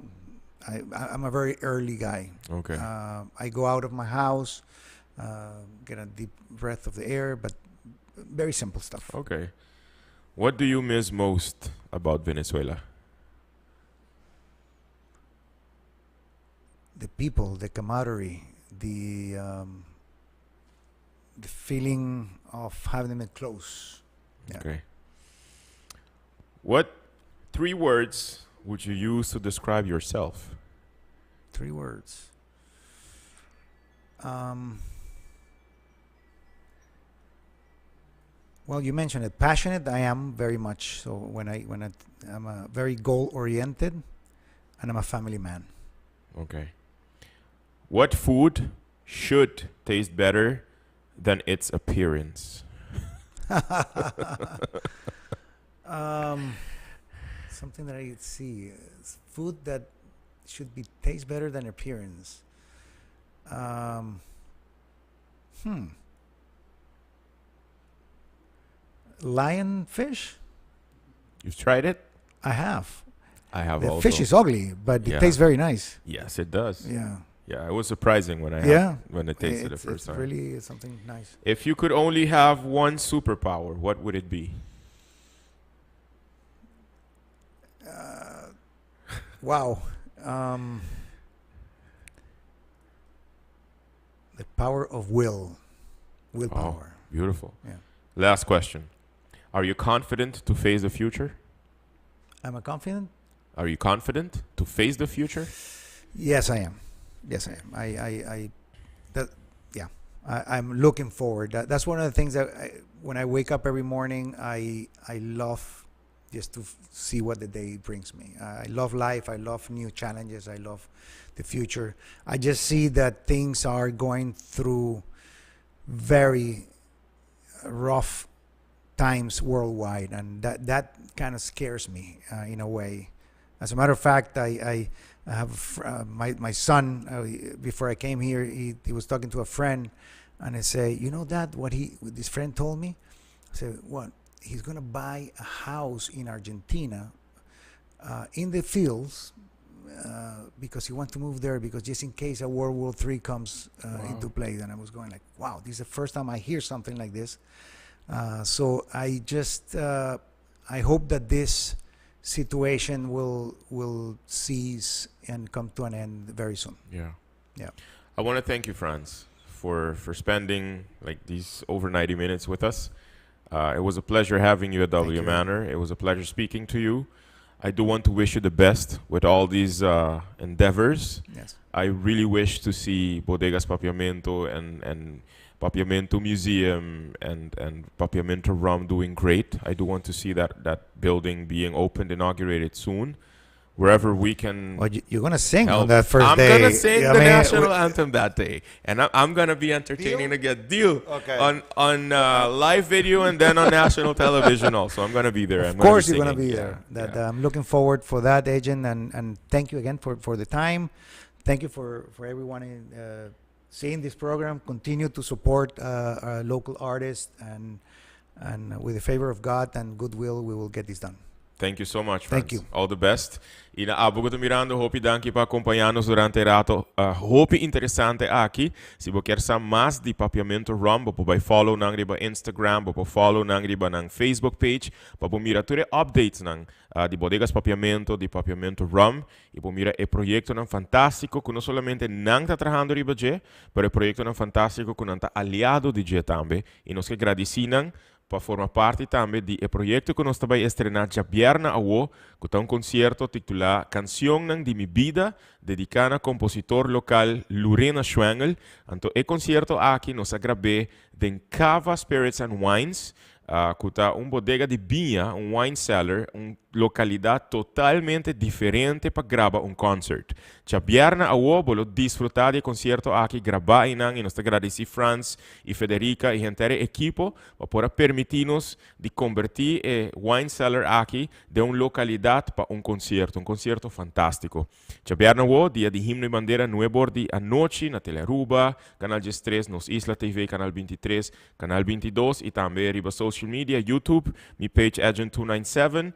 I'm a very early guy. Okay. I go out of my house, get a deep breath of the air, but very simple stuff. Okay. What do you miss most about Venezuela? The people, the camaraderie, the feeling of having them close. Yeah. Okay. What 3 words would you use to describe yourself? 3 words. Well, you mentioned it. Passionate. I am very much so. I'm a very goal oriented, and I'm a family man. Okay. What food should taste better than its appearance? Something that I see is food that should be taste better than appearance. lionfish. You've tried it? I have. I have The also. fish is ugly, but it tastes very nice. Yes, it does. Yeah. Yeah, it was surprising when I tasted it the first time. It's really something nice. If you could only have one superpower, what would it be? Wow. The power of willpower. Oh, beautiful. Yeah. Last question. Are you confident to face the future? Am I confident? Are you confident to face the future? Yes, I am. Yes, I am. I'm looking forward. That's one of the things that when I wake up every morning, I love just to see what the day brings me. I love life. I love new challenges. I love the future. I just see that things are going through very rough times worldwide, and that kind of scares me in a way. As a matter of fact, I have my son. Before I came here, he was talking to a friend, and I say, you know, Dad, what this friend told me? I said, what? He's gonna buy a house in Argentina, in the fields, because he wants to move there, because just in case a World War III comes into play. And I was going like, wow, this is the first time I hear something like this. So I just I hope that this situation will cease and come to an end very soon. Yeah. I want to thank you, Franz, for spending like these over 90 minutes with us. It was a pleasure having you at W Manor. It was a pleasure speaking to you. I do want to wish you the best with all these endeavors. Yes. I really wish to see Bodegas Papiamento and Papiamento Museum and Papiamento Rum doing great. I do want to see that building being opened, inaugurated soon. Wherever we can. Well, you're going to sing help. on that first I'm day. going to sing the national anthem that day. And I'm going to be entertaining to get deal on live video and then on national television also. I'm going to be there. Of course you're going to be there. I'm looking forward for that, Edjean. And thank you again for the time. Thank you for everyone seeing this program. Continue to support our local artists. And with the favor of God and goodwill, we will get this done. Thank you so much, Franz. Thank you. All the best. Inaabo ko mirando, hopi danki pa acompanhar-nos durante rato. Hopi interessante aqui. Se você quer saber mais de Papiamento Rum, você pode follow nang riba Instagram, você pode follow nang riba nang Facebook page, você pode mirar tudo updates nang de Bodegas Papiamento, de Papiamento Rum, e pode mirar o projeto nang fantástico, que não somente nang está trabalhando riba je, pero o projeto nang fantástico que nang está aliado de je também, e nós que agradecemos para formar parte também do projeto que nós estamos estrenando já vierna a o, que está concerto titulado Canção de mi vida, dedicada ao compositor local Lorena Schwengel. Então, o concerto aqui nós gravamos em Cava Spirits and Wines, que está bodega de vinha, wine cellar, localidade totalmente diferente para gravar concert. Já vierna a o, bolo disfrutar do concerto aqui, gravar e nós agradecemos Franz e Federica e inteiro equipo para permitir-nos de convertir o wine cellar aqui de localidade para concerto fantástico. Já vierna a o, dia de himno e bandeira, 9 da noite na tele Aruba, canal 3, nos Isla TV, canal 23, canal 22 e também riba social media, YouTube, mi page Edjean 297,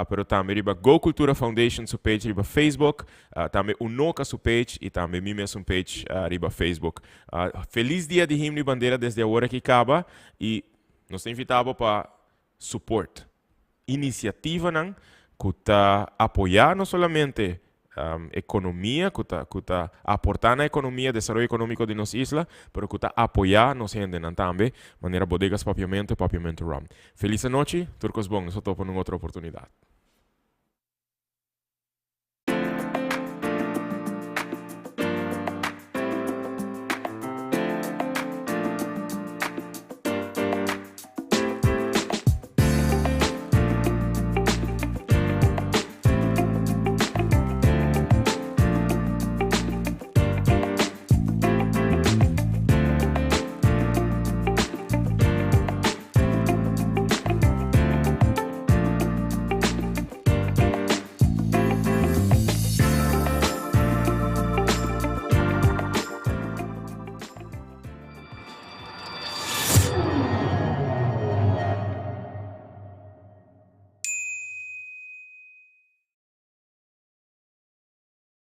pero também riba Go Cultura Foundation, su page riba Facebook, também Unoca su page e também mi mesmo page riba Facebook. Feliz dia de himno e bandeira desde a hora que acaba e nos invitamos para support. Iniciativa nang que apoiar não somente economia, que está aportando a economia, desenvolvimento econômico de nossa isla, pero que está apoiar nos gente também, maneira Bodegas Papiamento e Papiamento Rum. Feliz noite, turcos bons, nos topo em outra oportunidade.